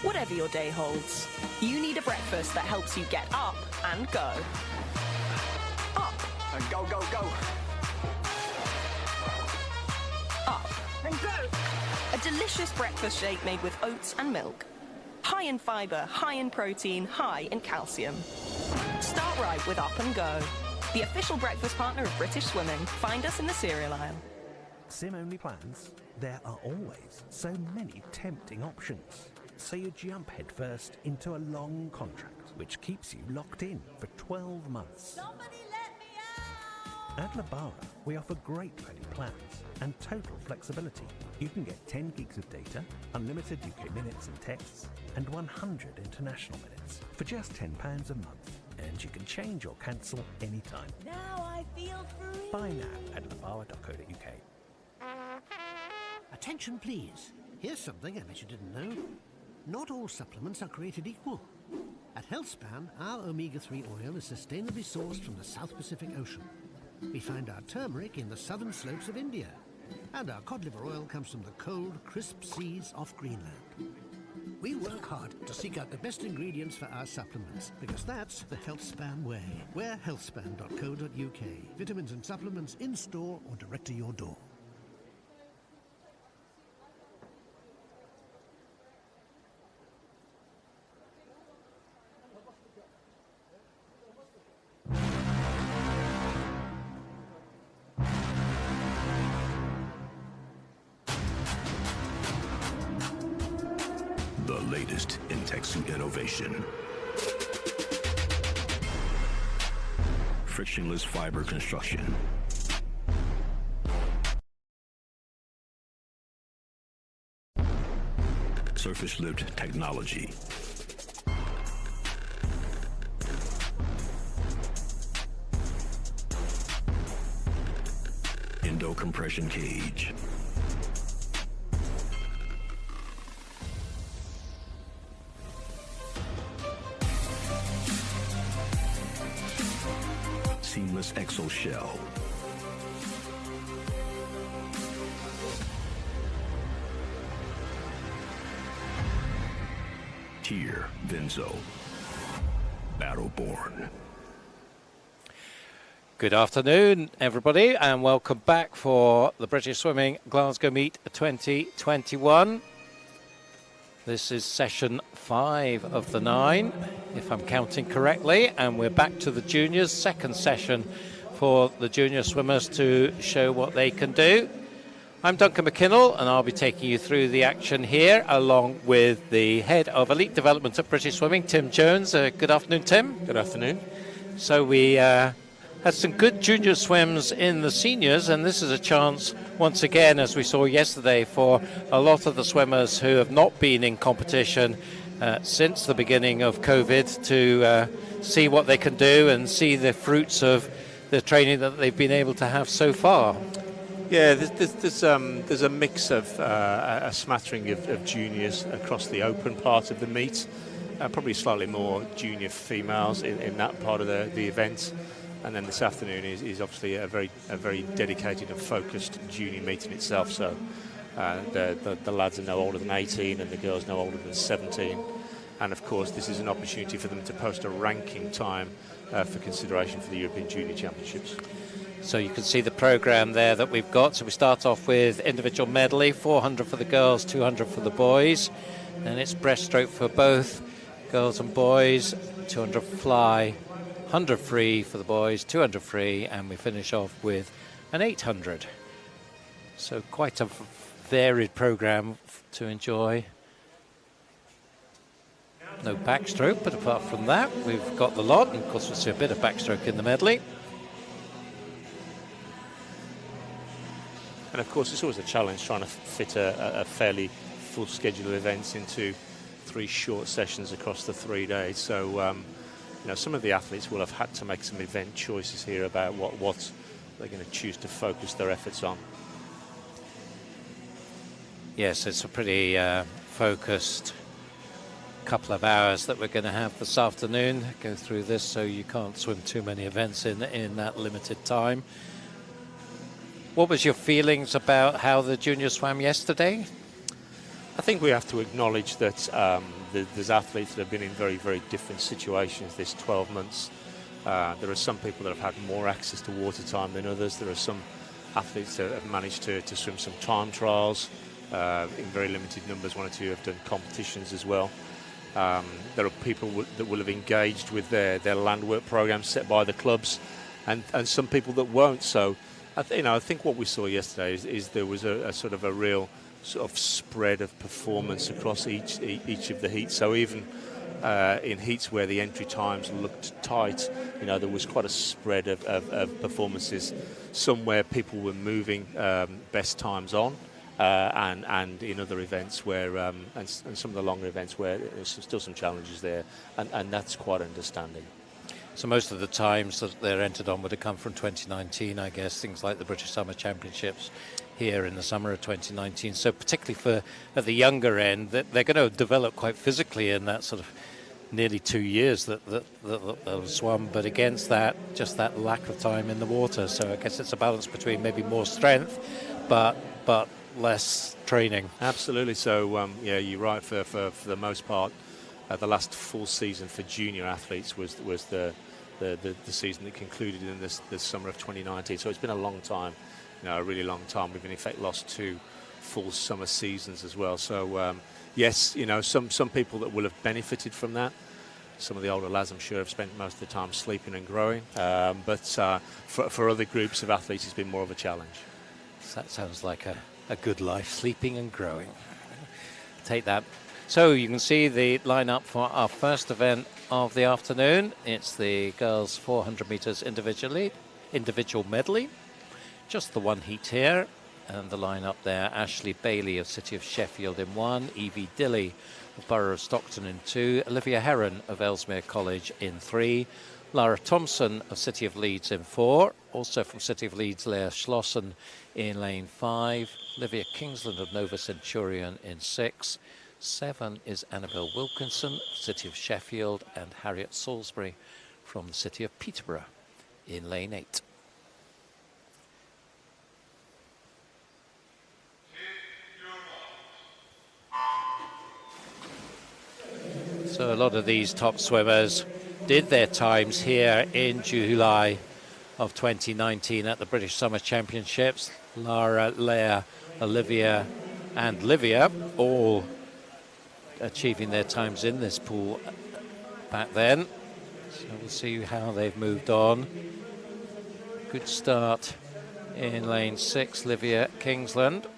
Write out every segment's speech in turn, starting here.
Whatever your day holds, you need a breakfast that helps you get up and go. Up. And go, go, go. Up. And go. A delicious breakfast shake made with oats and milk. High in fibre, high in protein, high in calcium. Start right with Up and Go. The official breakfast partner of British Swimming. Find us in the cereal aisle. Sim-only plans? There are always so many tempting options. So you jump headfirst into a long contract, which keeps you locked in for 12 months. Somebody let me out! At Labara, we offer great value plans and total flexibility. You can get 10 gigs of data, unlimited UK minutes and texts, and 100 international minutes for just £10 a month. And you can change or cancel anytime. Now I feel free! Buy now at labara.co.uk. Attention please. Here's something I bet you didn't know. Not all supplements are created equal. At HealthSpan, our omega-3 oil is sustainably sourced from the South Pacific Ocean. We find our turmeric in the southern slopes of India. And our cod liver oil comes from the cold, crisp seas off Greenland. We work hard to seek out the best ingredients for our supplements, because that's the HealthSpan way. We're healthspan.co.uk. Vitamins and supplements in-store or direct to your door. The latest in tech suit innovation. Frictionless fiber construction. Surface lift technology. Endo compression cage. Seamless exo shell. Tier Vinzo. Battleborn. Good afternoon, everybody, and welcome back for the British Swimming Glasgow Meet 2021. This is session 5 of the 9, if I'm counting correctly, and we're back to the juniors, second session for the junior swimmers to show what they can do. I'm Duncan McKinnell, and I'll be taking you through the action here, along with the head of elite development at British Swimming, Tim Jones. Good afternoon, Tim. Good afternoon. So we had some good junior swims in the seniors, and this is a chance once again, as we saw yesterday, for a lot of the swimmers who have not been in competition since the beginning of COVID to see what they can do and see the fruits of the training that they've been able to have so far. Yeah, there's a mix of a smattering of juniors across the open part of the meet, probably slightly more junior females in that part of the event. And then this afternoon is obviously a very dedicated and focused junior meet in itself. So the lads are no older than 18 and the girls no older than 17. And of course, this is an opportunity for them to post a ranking time for consideration for the European Junior Championships. So you can see the program there that we've got. So we start off with individual medley, 400 for the girls, 200 for the boys. And it's breaststroke for both girls and boys, 200 fly. 100 free for the boys, 200 free, and we finish off with an 800. So quite a varied program to enjoy. No backstroke, but apart from that, we've got the lot, and of course we'll see a bit of backstroke in the medley. And of course, it's always a challenge trying to fit a fairly full schedule of events into 3 short sessions across the 3 days. So, you know, some of the athletes will have had to make some event choices here about what they're going to choose to focus their efforts on. Yes, it's a pretty focused couple of hours that we're going to have this afternoon. Go through this, so you can't swim too many events in that limited time. What was your feelings about how the juniors swam yesterday? I think we have to acknowledge that there's athletes that have been in very, very different situations this 12 months. There are some people that have had more access to water time than others. There are some athletes that have managed to swim some time trials in very limited numbers. One or two have done competitions as well. There are people that will have engaged with their land work programs set by the clubs, and some people that won't. So, I think what we saw yesterday is there was a sort of a real sort of spread of performance across each of the heats. So even in heats where the entry times looked tight, there was quite a spread of performances. Some where people were moving best times on, and in other events where, and some of the longer events where there's still some challenges there, and that's quite understanding. So most of the times that they're entered on would have come from 2019, I guess, things like the British Summer Championships here in the summer of 2019. So particularly for at the younger end, that they're going to develop quite physically in that sort of nearly 2 years that they'll swum, but against that, just that lack of time in the water. So I guess it's a balance between maybe more strength, but less training. Absolutely. So you're right. For the most part, the last full season for junior athletes was the season that concluded in the summer of 2019. So it's been a long time, a really long time. We've in effect lost 2 full summer seasons as well. So yes, some people that will have benefited from that. Some of the older lads, I'm sure, have spent most of the time sleeping and growing. But for other groups of athletes, it's been more of a challenge. So that sounds like a good life, sleeping and growing. Take that. So you can see the lineup for our first event of the afternoon. It's the girls 400 metres individual medley. Just the one heat here. And the lineup there, Ashley Bailey of City of Sheffield in 1, Evie Dilley of Borough of Stockton in 2, Olivia Heron of Ellesmere College in 3, Lara Thompson of City of Leeds in 4, also from City of Leeds, Leah Schlossen in lane 5, Olivia Kingsland of Nova Centurion in 6, 7 is Annabelle Wilkinson, City of Sheffield, and Harriet Salisbury from the City of Peterborough in lane 8. So a lot of these top swimmers did their times here in July of 2019 at the British Summer Championships. Lara, Leah, Olivia and Livia all achieving their times in this pool back then. So we'll see how they've moved on. Good start in lane 6, Livia Kingsland.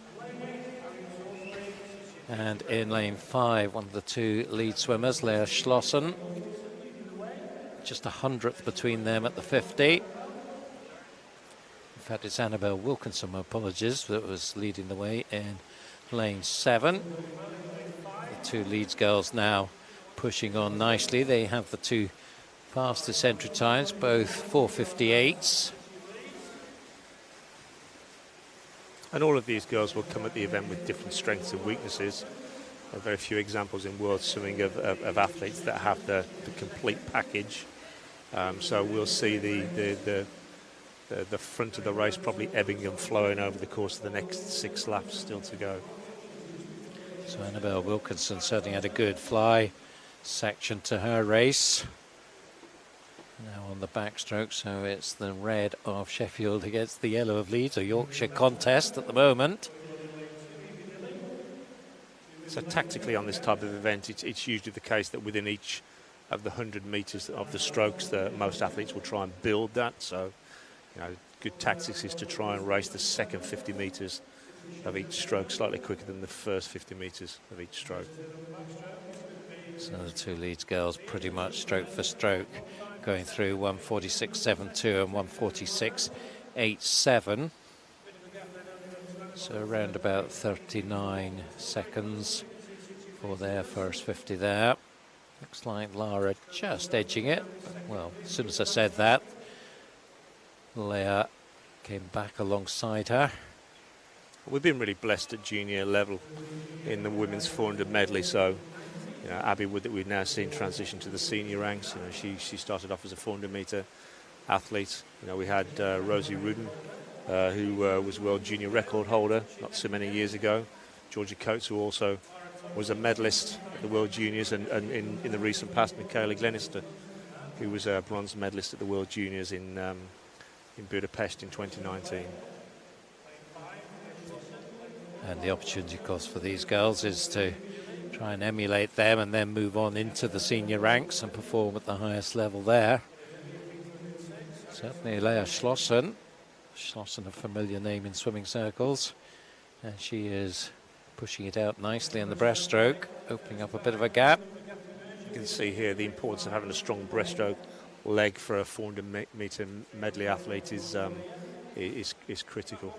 And in lane 5, one of the 2 lead swimmers, Leah Schlossen. Just 100th between them at the 50. In fact, it's Annabelle Wilkinson, my apologies, that was leading the way in lane 7. The 2 Leeds girls now pushing on nicely. They have the 2 fastest entry times, both 4:58s. And all of these girls will come at the event with different strengths and weaknesses. There are very few examples in world swimming of athletes that have the complete package. So we'll see the front of the race probably ebbing and flowing over the course of the next 6 laps still to go. So Annabelle Wilkinson certainly had a good fly section to her race. Now on the backstroke, so it's the red of Sheffield against the yellow of Leeds, a Yorkshire contest at the moment. So tactically on this type of event, it's usually the case that within each of the 100 metres of the strokes, most athletes will try and build that. So, good tactics is to try and race the second 50 metres of each stroke slightly quicker than the first 50 metres of each stroke. So the 2 Leeds girls pretty much stroke for stroke, going through 1:46.72 and 1:46.87. So around about 39 seconds for their first 50 there. Looks like Lara just edging it. Well, as soon as I said that, Leah came back alongside her. We've been really blessed at junior level in the women's 400 medley. So, Abby Wood, that we've now seen transition to the senior ranks. She started off as a 400 metre athlete. We had Rosie Rudin, who was world junior record holder not so many years ago. Georgia Coates, who also was a medalist at the World Juniors, and in the recent past, Michaela Glenister, who was a bronze medalist at the World Juniors in Budapest in 2019. And the opportunity, of course, for these girls is to try and emulate them and then move on into the senior ranks and perform at the highest level there. Certainly Lea Schlossen, a familiar name in swimming circles, and she is pushing it out nicely in the breaststroke, opening up a bit of a gap. You can see here the importance of having a strong breaststroke leg for a 400-meter medley athlete is critical.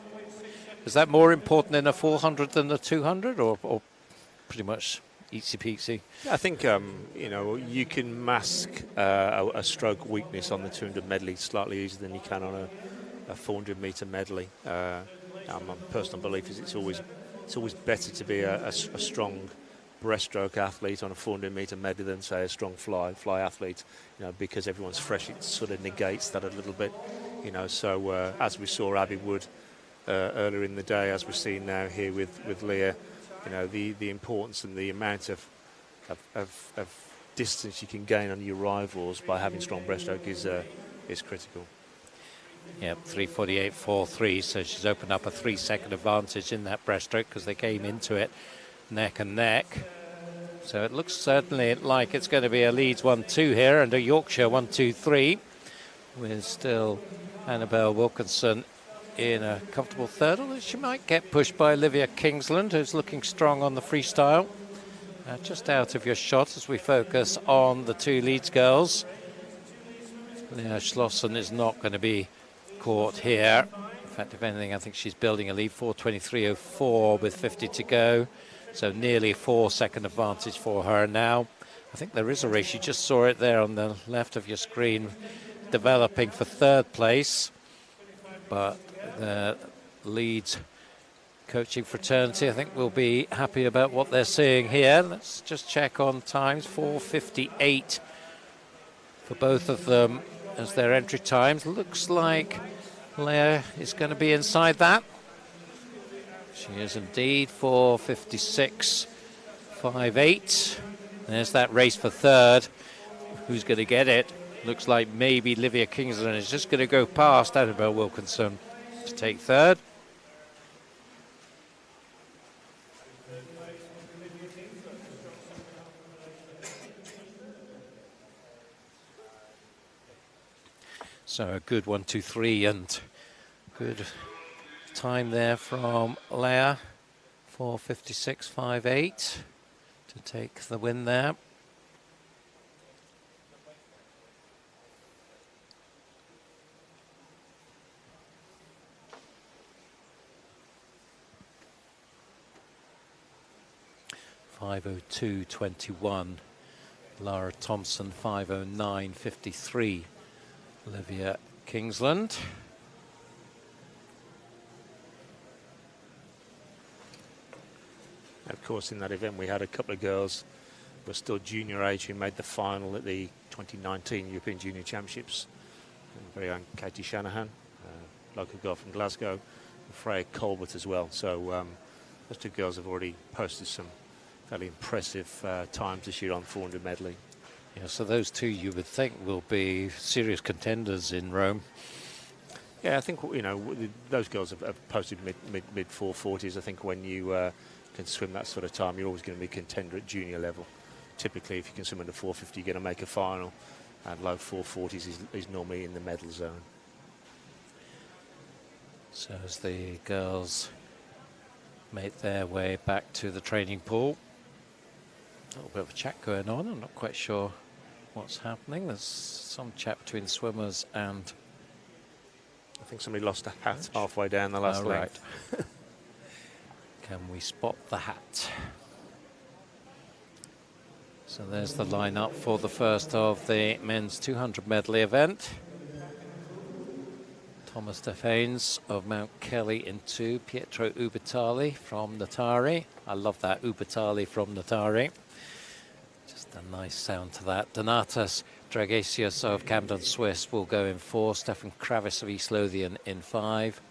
Is that more important in a 400 than a 200, or pretty much easy peasy? I think you can mask a stroke weakness on the 200 medley slightly easier than you can on a 400-meter medley. My personal belief is it's always better to be a strong breaststroke athlete on a 400-meter medley than, say, a strong fly athlete. Because everyone's fresh, it sort of negates that a little bit. So as we saw Abby Wood earlier in the day, as we're seeing now here with Leah, the importance and the amount of distance you can gain on your rivals by having strong breaststroke is critical. Yep, 3:48.43, so she's opened up a 3-second advantage in that breaststroke because they came into it neck and neck. So it looks certainly like it's going to be a Leeds 1-2 here and a Yorkshire 1-2-3, with still Annabelle Wilkinson in a comfortable third, although she might get pushed by Olivia Kingsland, who's looking strong on the freestyle. Just out of your shot as we focus on the two Leeds girls. Lea Schlossen is not going to be caught here. In fact, if anything, I think she's building a lead, 4:23.04 with 50 to go. So nearly a 4-second advantage for her now. I think there is a race, you just saw it there on the left of your screen, developing for third place. But the Leeds coaching fraternity, I think, will be happy about what they're seeing here. Let's just check on times. 4:58 for both of them as their entry times. Looks like Leah is going to be inside that. She is indeed. 4:56.58. There's that race for third. Who's going to get it? Looks like maybe Olivia Kingsland is just going to go past Annabelle Wilkinson to take third. So a good 1-2-3 and good time there from Leah. 4:56.58 to take the win there. (5:02.21). Lara Thompson 5:09.53. Olivia Kingsland. Of course, in that event, we had a couple of girls who were still junior age who made the final at the 2019 European Junior Championships. Very young Katie Shanahan, local girl from Glasgow, and Freya Colbert as well. So those two girls have already posted some fairly impressive times this year on 400 medley. Yeah, so those two you would think will be serious contenders in Rome. Yeah, I think those girls have posted mid 440s. I think when you can swim that sort of time, you're always going to be a contender at junior level. Typically, if you can swim under 450, you're going to make a final, and low 440s is normally in the medal zone. So as the girls make their way back to the training pool, a little bit of a chat going on. I'm not quite sure what's happening. There's some chat between swimmers and... I think somebody lost a hat halfway down the last leg. Right. Can we spot the hat? So there's the lineup for the first of the men's 200 medley event. Thomas Defanes of Mount Kelly in 2, Pietro Ubertali from Natari. I love that, Ubertali from Natari. Just a nice sound to that. Donatas Dragasius of Camden, Swiss will go in 4. Stefan Kravis of East Lothian in 5.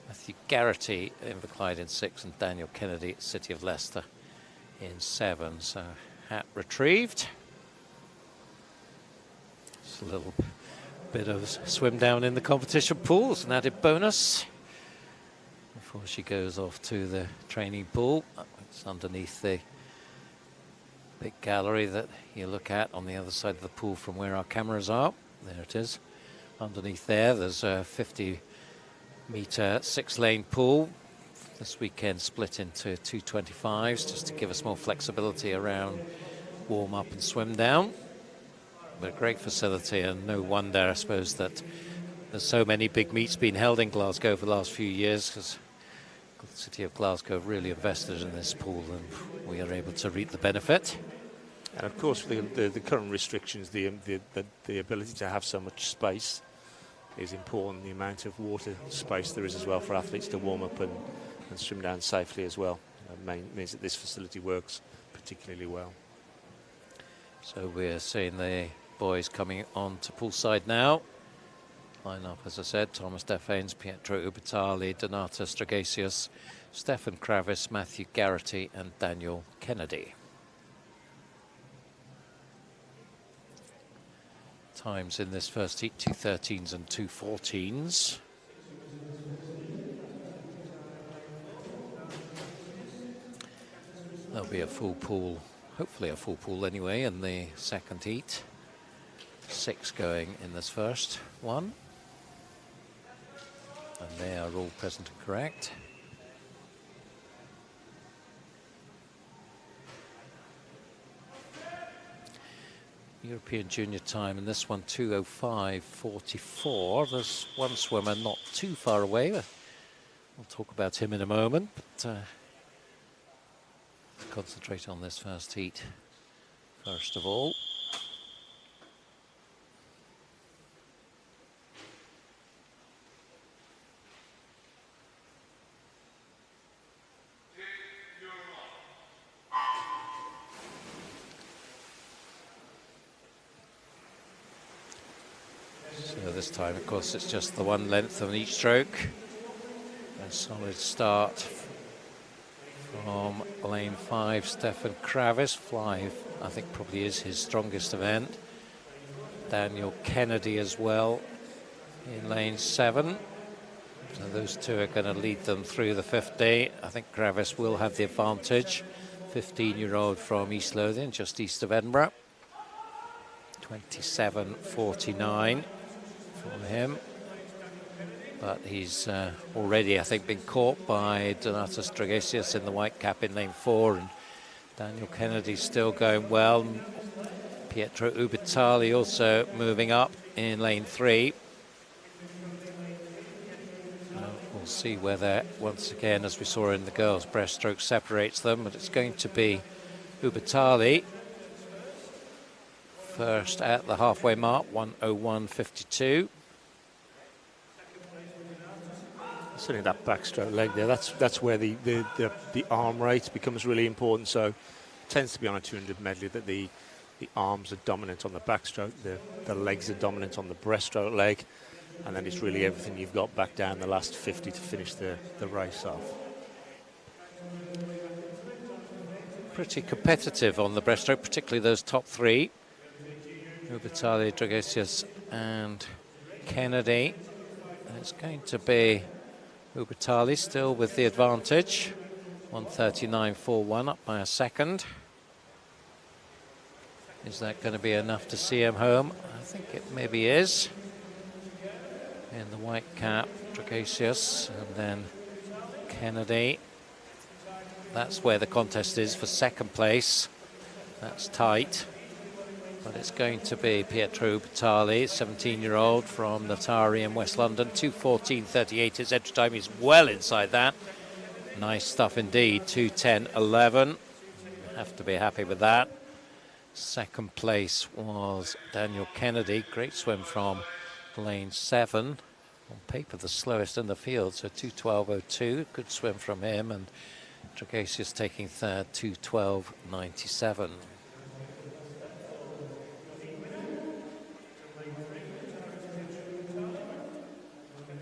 Matthew Garrity, Inverclyde in 6. And Daniel Kennedy at City of Leicester in 7. So hat retrieved. Just a little bit of swim down in the competition pool as an added bonus before she goes off to the training pool. It's underneath the big gallery that you look at on the other side of the pool from where our cameras are. There it is. Underneath there's a 50-metre 6-lane pool. This weekend split into 225s just to give us more flexibility around warm up and swim down. But a great facility, and no wonder, I suppose, that there's so many big meets being held in Glasgow for the last few years, because the city of Glasgow have really invested in this pool, and we are able to reap the benefit. And of course, the current restrictions, the ability to have so much space is important. The amount of water space there is as well for athletes to warm up and swim down safely as well means that this facility works particularly well. So we're seeing the boys coming on to poolside now. Line up, as I said, Thomas Defanes, Pietro Ubertali, Donata Stragasius, Stefan Kravis, Matthew Garrity and Daniel Kennedy. Times in this first heat, 2:13s and 2:14s. There'll be a full pool, hopefully a full pool anyway, in the second heat. 6 going in this first one. And they are all present and correct. European junior time in this one, 2:05.44. There's one swimmer not too far away. We'll talk about him in a moment, but concentrate on this first heat first of all. So this time, of course, it's just the one length on each stroke. A solid start from lane 5, Stefan Kravis. 5, I think, probably is his strongest event. Daniel Kennedy as well in lane 7. So those two are going to lead them through the 50. I think Kravis will have the advantage. 15-year-old from East Lothian, just east of Edinburgh. 27.49 from him. But he's already, I think, been caught by Donatas Stragasius in the white cap in lane 4, and Daniel Kennedy's still going well. Pietro Ubertali also moving up in lane 3. We'll see whether, once again, as we saw in the girls, breaststroke separates them, but it's going to be Ubertali first at the halfway mark, 1:01.52. Certainly that backstroke leg there, that's where the arm rate becomes really important. So it tends to be on a 200 medley that the arms are dominant on the backstroke, the legs are dominant on the breaststroke leg, and then it's really everything you've got back down the last 50 to finish the race off. Pretty competitive on the breaststroke, particularly those top 3. Ubertali, Stragasius and Kennedy. And it's going to be Ubertali still with the advantage. 1:39.41, up by a second. Is that going to be enough to see him home? I think it maybe is. In the white cap, Stragasius, and then Kennedy. That's where the contest is for second place. That's tight. But it's going to be Pietro Ubertali, 17-year-old from Natari in West London. 2:14.38 his entry time. He's well inside that. Nice stuff indeed. 2:10.11. Have to be happy with that. Second place was Daniel Kennedy. Great swim from lane 7. On paper, the slowest in the field, so 2:12.02. Good swim from him. And Stragasius taking third, 2:12.97.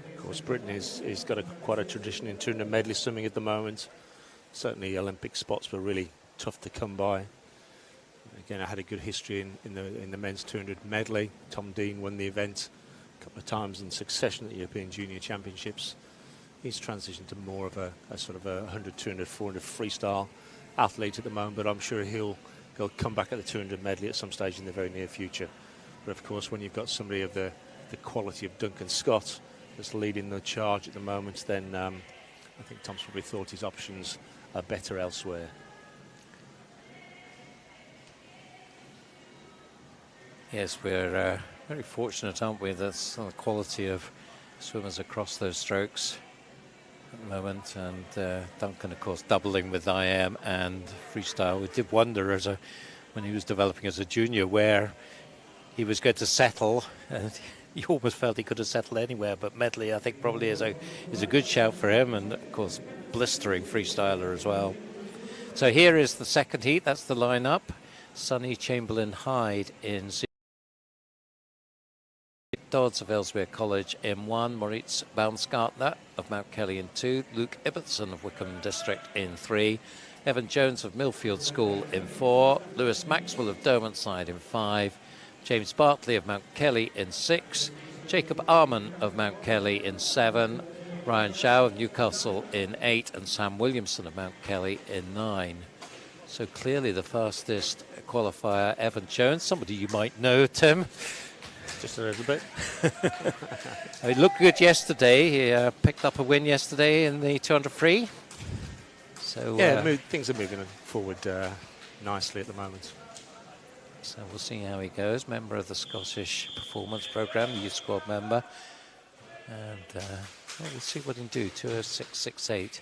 Of course, Britain is got quite a tradition in 200 medley swimming at the moment. Certainly Olympic spots were really tough to come by again, I had a good history in the men's 200 medley. Tom Dean won the event a couple of times in succession at the European Junior Championships. He's transitioned to more of a sort of a 100, 200, 400 freestyle athlete at the moment, but I'm sure he'll come back at the 200 medley at some stage in the very near future. But of course, when you've got somebody of the quality of Duncan Scott that's leading the charge at the moment, then I think Tom's probably thought his options are better elsewhere. Yes, we're very fortunate, aren't we? That's the quality of swimmers across those strokes at the moment. And Duncan, of course, doubling with IM and freestyle. We did wonder when he was developing as a junior where he was going to settle. And he almost felt he could have settled anywhere, but medley, I think, probably is a good shout for him. And of course, blistering freestyler as well. So here is the second heat. That's the lineup. Sonny Chamberlain Hyde in Dodds of Ellesmere College in 1, Moritz Baumgartner of Mount Kelly in 2, Luke Ibbotson of Wickham District in 3, Evan Jones of Millfield School in 4, Lewis Maxwell of Derwentsside in 5, James Bartley of Mount Kelly in 6, Jacob Arman of Mount Kelly in 7, Ryan Shaw of Newcastle in 8, and Sam Williamson of Mount Kelly in 9. So clearly the fastest qualifier, Evan Jones, somebody you might know, Tim. Just a little bit. He looked good yesterday. He picked up a win yesterday in the 200 free. So yeah, things are moving forward nicely at the moment. So we'll see how he goes. Member of the Scottish Performance Programme, youth squad member. And well, we'll see what he can do. 2:06.68,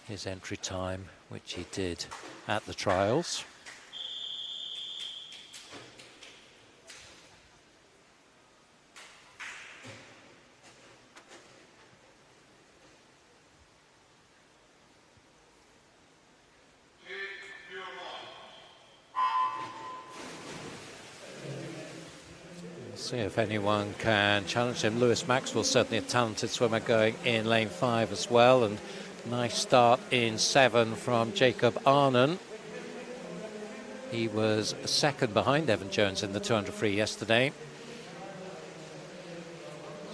his entry time, which he did at the trials. See if anyone can challenge him. Lewis Maxwell, certainly a talented swimmer, going in lane 5 as well, and nice start in 7 from Jacob Arnon. He was second behind Evan Jones in the 200 free yesterday,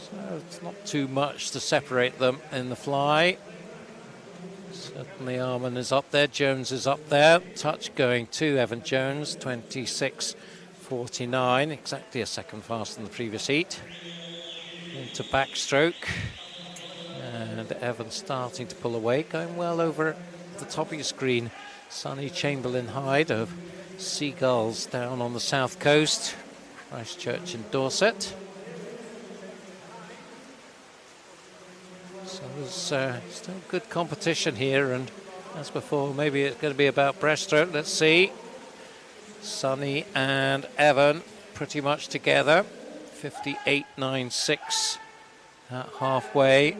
so it's not too much to separate them in the fly. Certainly Arman is up there, Jones is up there. Touch going to Evan Jones, 26.49, exactly a second faster than the previous heat. Into backstroke, and Evan starting to pull away, going well over the top of your screen. Sonny Chamberlain Hyde of Seagulls down on the south coast, Christchurch in Dorset. So there's still good competition here, and as before, maybe it's going to be about breaststroke. Let's see. Sonny and Evan pretty much together. 58.96 at halfway.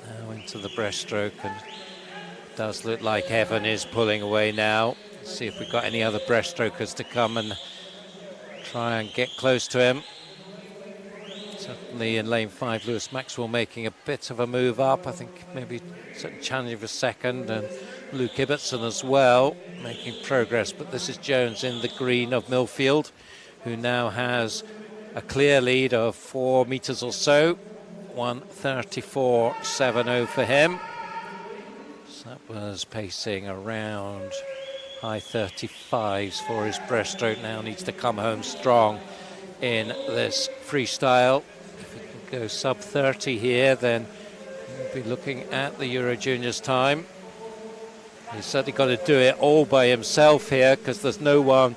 Now into the breaststroke, and it does look like Evan is pulling away now. Let's see if we've got any other breaststrokers to come and try and get close to him. Certainly in lane 5, Lewis Maxwell making a bit of a move up. I think maybe challenging for second, and Luke Ibbotson as well making progress. But this is Jones in the green of Millfield, who now has a clear lead of 4 meters or so. 1:34.70 for him. So that was pacing around high 35s for his breaststroke. Now needs to come home strong in this freestyle. If he can go sub 30 here, then we'll be looking at the Euro Juniors time. He's certainly got to do it all by himself here, because there's no one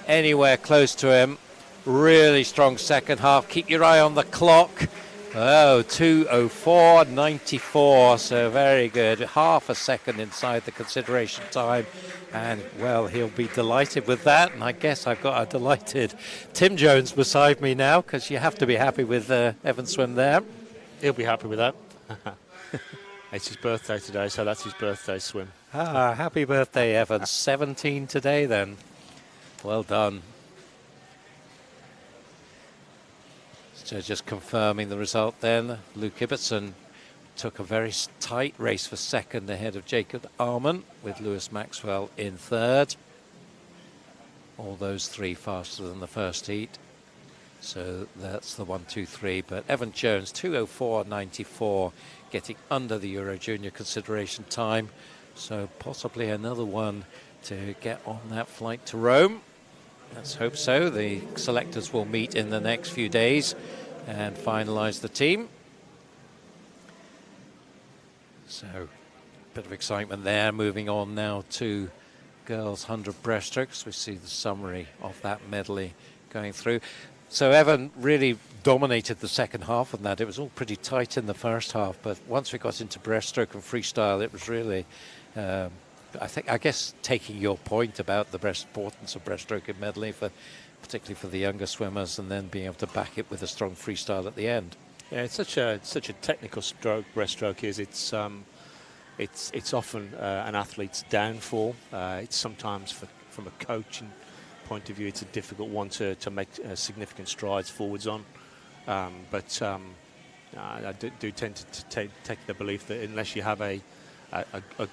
anywhere close to him. Really strong second half. Keep your eye on the clock. Oh, 2:04.94, so very good. Half a second inside the consideration time. And, well, he'll be delighted with that. And I guess I've got a delighted Tim Jones beside me now, because you have to be happy with Evan's swim there. He'll be happy with that. It's his birthday today, so that's his birthday swim. Ah, happy birthday, Evan. 17 today, then. Well done. So just confirming the result then. Luke Ibbotson took a very tight race for second ahead of Jacob Arman, with Lewis Maxwell in third. all those three faster than the first heat. So that's the 1, 2, 3. But Evan Jones, 2:04.94, getting under the Euro Junior consideration time. So possibly another one to get on that flight to Rome. Let's hope so. The selectors will meet in the next few days and finalise the team. So a bit of excitement there. Moving on now to girls 100 breaststrokes. We see the summary of that medley going through. So Evan really dominated the second half of that. It was all pretty tight in the first half, but once we got into breaststroke and freestyle, it was really, I guess, taking your point about the importance of breaststroke in medley, particularly for the younger swimmers, and then being able to back it with a strong freestyle at the end. Yeah, it's such a technical stroke. Breaststroke is. It's often an athlete's downfall. It's sometimes from a coaching point of view, it's a difficult one to make significant strides forwards on. But I do tend to take the belief that unless you have a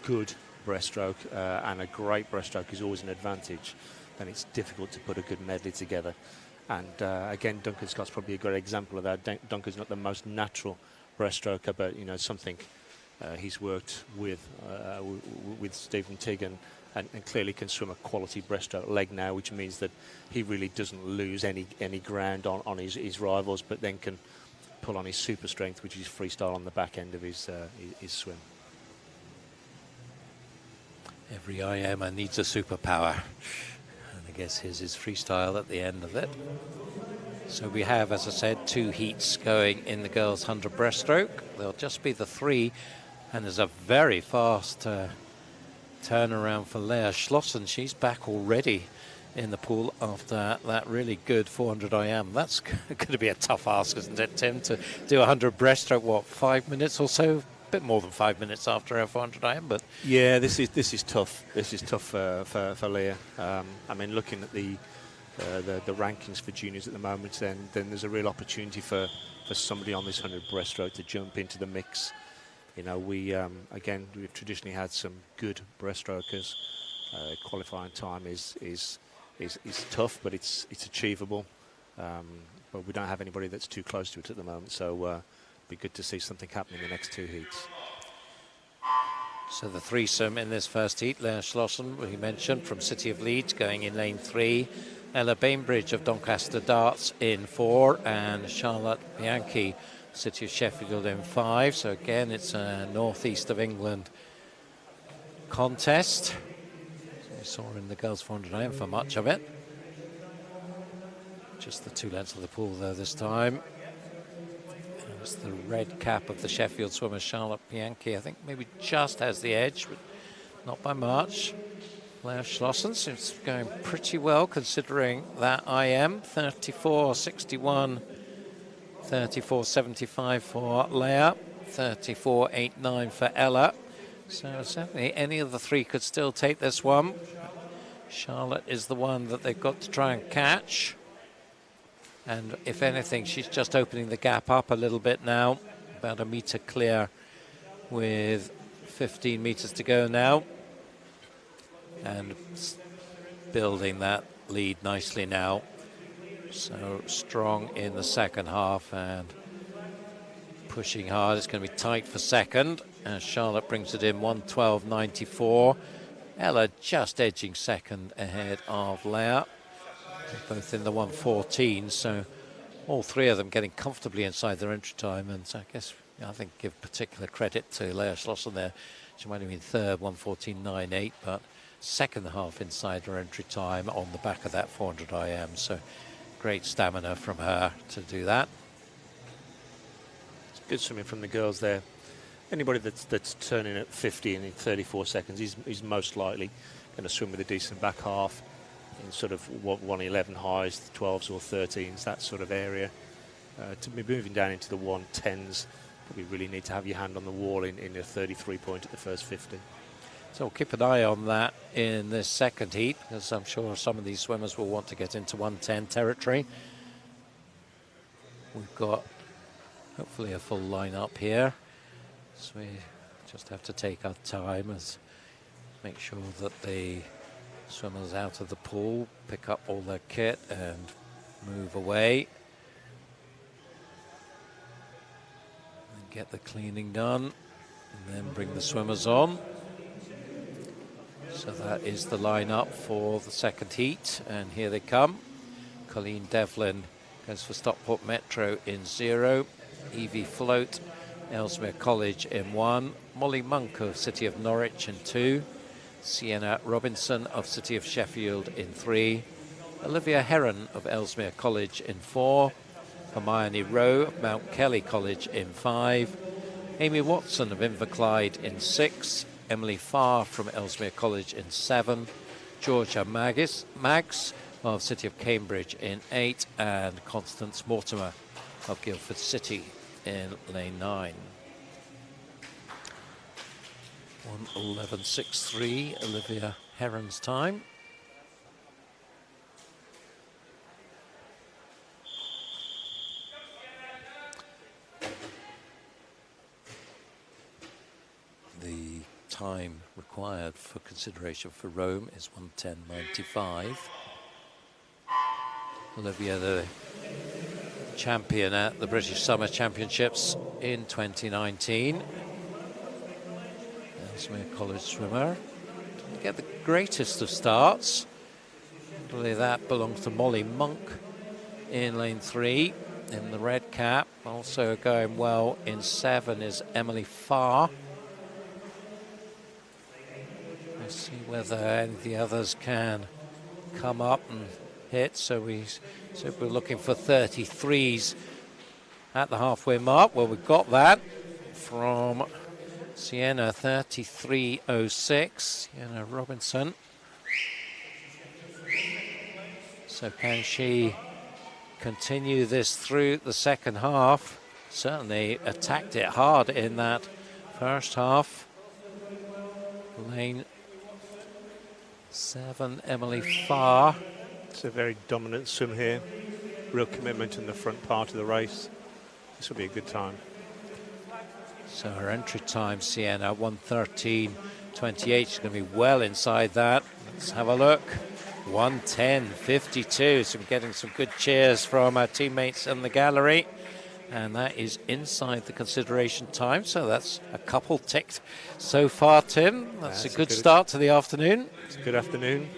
good breaststroke, and a great breaststroke is always an advantage, then it's difficult to put a good medley together. And again, Duncan Scott's probably a great example of that. Duncan's not the most natural breaststroker, but something he's worked with Stephen Tigg and clearly can swim a quality breaststroke leg now, which means that he really doesn't lose any ground on his rivals, but then can pull on his super strength, which is freestyle on the back end of his swim. Every IMer needs a superpower, and I guess his is freestyle at the end of it. So we have, as I said, 2 heats going in the girls' 100 breaststroke. There'll just be the 3, and there's a very fast turnaround for Leah Schlossen. She's back already in the pool after that really good 400 IM. That's going to be a tough ask, isn't it, Tim, to do 100 breaststroke, what, 5 minutes or so? A bit more than 5 minutes after her 400 IM, but... Yeah, this is tough. This is tough for Leah. I mean, looking at the rankings for juniors at the moment, then there's a real opportunity for somebody on this 100 breaststroke to jump into the mix. We've traditionally had some good breaststrokers. Qualifying time is tough, but it's achievable. But we don't have anybody that's too close to it at the moment, so it'd be good to see something happen in the next 2 heats. So the threesome in this first heat, Leah Schlossen, we mentioned, from City of Leeds, going in lane 3. Ella Bainbridge of Doncaster Darts in 4, and Charlotte Bianchi, City of Sheffield, in 5. So again, it's a northeast of England contest. So we saw in the girls 400 IM for much of it. Just the 2 lengths of the pool though this time. It's the red cap of the Sheffield swimmer, Charlotte Bianchi. I think maybe just has the edge, but not by much. Leah Schlossen seems to be going pretty well considering that IM. 34.61, 34.75 for Leah, 34.89 for Ella. So certainly any of the 3 could still take this one. Charlotte is the one that they've got to try and catch. And if anything, she's just opening the gap up a little bit now. About a metre clear with 15 metres to go now. And building that lead nicely now. So strong in the second half and pushing hard. It's going to be tight for second. And Charlotte brings it in 1:12.94. Ella just edging second ahead of Leah. Both in the 1:14, so all 3 of them getting comfortably inside their entry time. And so I think give particular credit to Leah Schlossen there. She might have been third, 1:14.98, but second half inside her entry time on the back of that 400 IM. So great stamina from her to do that. It's good swimming from the girls there. Anybody that's turning at 50 in 34 seconds is most likely going to swim with a decent back half in sort of 1:11 highs, 12s or 13s, that sort of area. To be moving down into the 1:10s, probably really need to have your hand on the wall in a 33 point at the first 50. So we'll keep an eye on that in this second heat, because I'm sure some of these swimmers will want to get into 1:10 territory. We've got hopefully a full lineup here, so we just have to take our time and make sure that the Swimmers out of the pool, pick up all their kit and move away. And get the cleaning done, and then bring the swimmers on. So that is the lineup for the second heat, and here they come. Colleen Devlin goes for Stockport Metro in 0. Evie Float, Ellesmere College in 1. Molly Monk of City of Norwich in 2. Sienna Robinson of City of Sheffield in 3. Olivia Heron of Ellesmere College in 4. Hermione Rowe of Mount Kelly College in 5. Amy Watson of Inverclyde in 6. Emily Farr from Ellesmere College in 7. Georgia Mags of City of Cambridge in 8. And Constance Mortimer of Guildford City in lane 9. 1:11.63, Olivia Heron's time. The time required for consideration for Rome is 1:10.95. Olivia, the champion at the British Summer Championships in 2019. Ellesmere College swimmer. Didn't get the greatest of starts. I believe that belongs to Molly Monk in lane 3 in the red cap. Also going well in 7 is Emily Farr. Let's see whether any of the others can come up and hit. So we're looking for 33s at the halfway mark. Well, we've got that from Sienna, 33.06, Sienna Robinson. So can she continue this through the second half? Certainly attacked it hard in that first half. Lane 7, Emily Farr. It's a very dominant swim here. Real commitment in the front part of the race. This will be a good time. So her entry time, Sienna, 1:13.28. She's going to be well inside that. Let's have a look. 1:10.52. So we're getting some good cheers from our teammates in the gallery. And that is inside the consideration time. So that's a couple ticked so far, Tim. That's a good start to the afternoon. It's a good afternoon.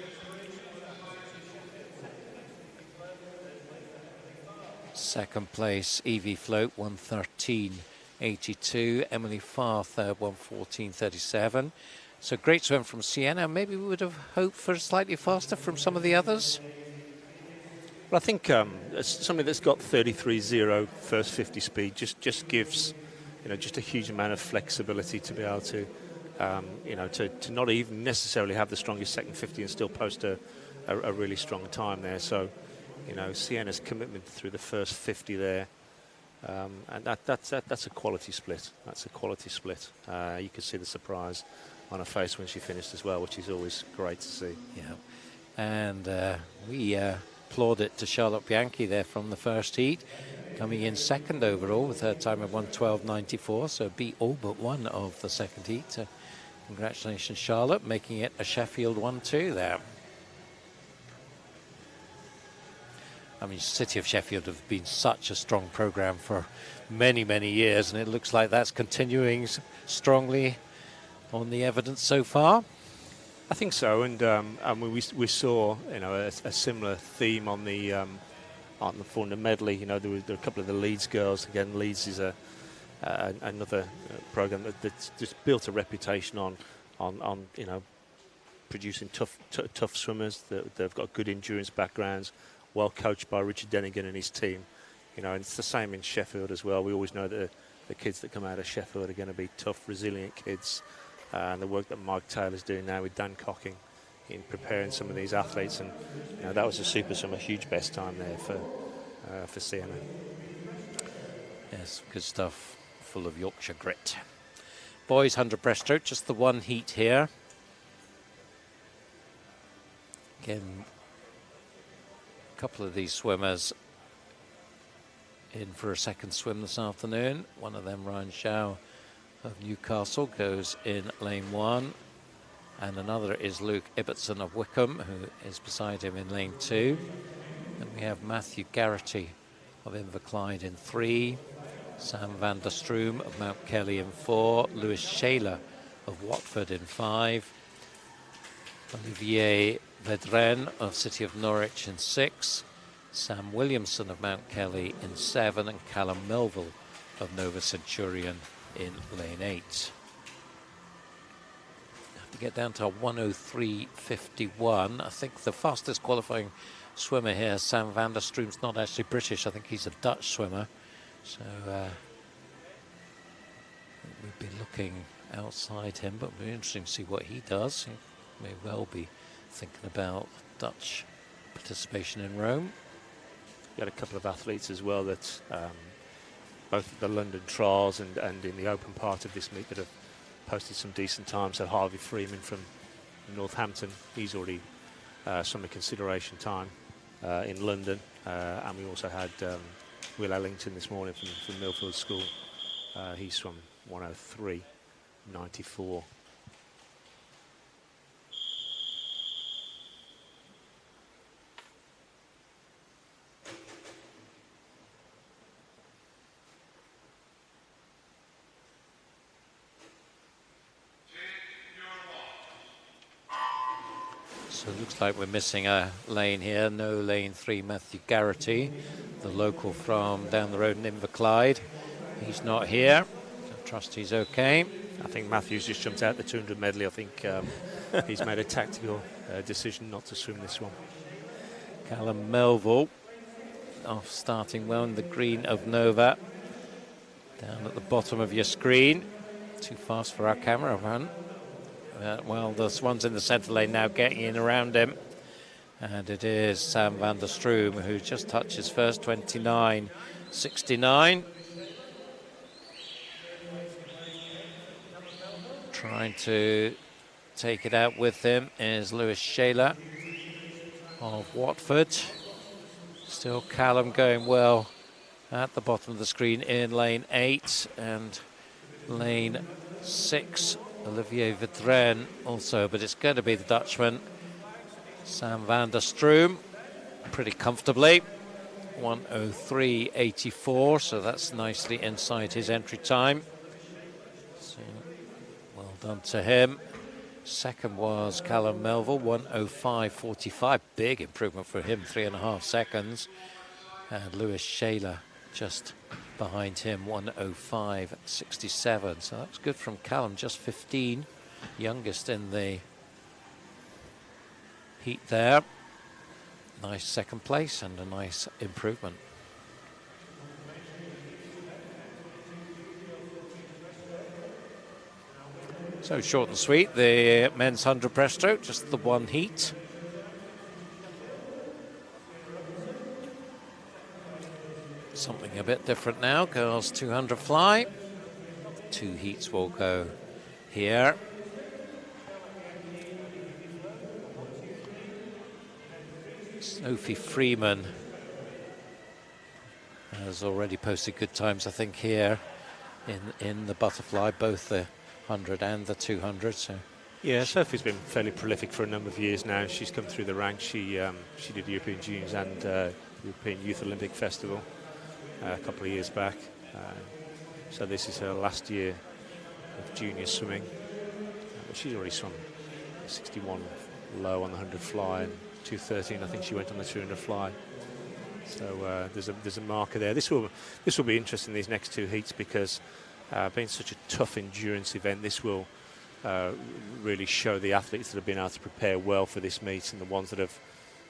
Second place, Evie Float, 1:13.82. Emily Farr, third, 1:14.37. So great swim from Sienna. Maybe we would have hoped for slightly faster from some of the others. Well, I think somebody that's got 33.0 first 50 speed just gives, just a huge amount of flexibility to be able to, to not even necessarily have the strongest second 50 and still post a really strong time there. So, Sienna's commitment through the first 50 there, and that's a quality split. That's a quality split. You could see the surprise on her face when she finished as well, which is always great to see. Yeah, and we applaud it to Charlotte Bianchi there from the first heat, coming in second overall with her time of 1:12.94, so beat all but one of the second heat. So congratulations, Charlotte, making it a Sheffield 1-2 there. I mean, City of Sheffield have been such a strong programme for many, many years, and it looks like that's continuing strongly on the evidence so far. I think so, and we saw a similar theme on the medley. There were a couple of the Leeds girls. Again, Leeds is another programme that's just built a reputation on producing tough swimmers. They've got good endurance backgrounds, well coached by Richard Denigan and his team. And it's the same in Sheffield as well. We always know that the kids that come out of Sheffield are going to be tough, resilient kids. And the work that Mike Taylor's doing now with Dan Cocking in preparing some of these athletes, and that was a super swim, a huge best time there for Sienna. Yes, good stuff, full of Yorkshire grit. Boys 100 breaststroke, just the one heat here. Again, a couple of these swimmers in for a second swim this afternoon. One of them, Ryan Shaw of Newcastle, goes in lane 1, and another is Luke Ibbotson of Wickham, who is beside him in lane 2. Then we have Matthew Garrity of Inverclyde in 3, Sam van der Stroom of Mount Kelly in 4, Lewis Shaler of Watford in 5, Olivier Vedren of City of Norwich in 6, Sam Williamson of Mount Kelly in 7, and Callum Melville of Nova Centurion in lane 8. Have to get down to 1:03.51. I think the fastest qualifying swimmer here, Sam van der Stroom's not actually British. I think he's a Dutch swimmer. So we'd be looking outside him, but it'll be interesting to see what he does. He may well be thinking about Dutch participation in Rome. You had a couple of athletes as well that both at the London trials and in the open part of this meet that have posted some decent times. So Harvey Freeman from Northampton, he's already some consideration time in London, and we also had Will Ellington this morning from Millfield School. He's from 1:03.94. So it looks like we're missing a lane here. No lane 3, Matthew Garrity, the local from down the road in Inverclyde. He's not here. So I trust he's okay. I think Matthew's just jumped out the 200 medley. I think he's made a tactical decision not to swim this one. Callum Melville off starting well in the green of Nova. Down at the bottom of your screen. Too fast for our camera, man. Well, the one's in the centre lane now getting in around him. And it is Sam van der Stroom who just touches first, 29.69. Trying to take it out with him is Lewis Shaler of Watford. Still Callum going well at the bottom of the screen in lane 8 and lane 6. Olivier Vedren also, but it's going to be the Dutchman, Sam van der Stroom, pretty comfortably. 1:03.84, so that's nicely inside his entry time. So well done to him. Second was Callum Melville, 1:05.45. Big improvement for him, 3.5 seconds. And Lewis Shaler just behind him, 1:05.67. So that's good from Callum, just 15, youngest in the heat there. Nice second place and a nice improvement. So short and sweet, the men's 100 breaststroke, just the one heat. Something a bit different now, girls 200 fly. 2 heats will go here. Sophie Freeman has already posted good times, I think, here in the butterfly, both the 100 and the 200. So yeah, Sophie's been fairly prolific for a number of years now. She's come through the ranks. She did European Juniors and European Youth Olympic Festival a couple of years back. So this is her last year of junior swimming. But she's already swum 61 low on the 100 fly and 2:13 I think she went on the 200 fly. So there's a marker there. This will be interesting, these next 2 heats, because being such a tough endurance event, this will really show the athletes that have been able to prepare well for this meet and the ones that have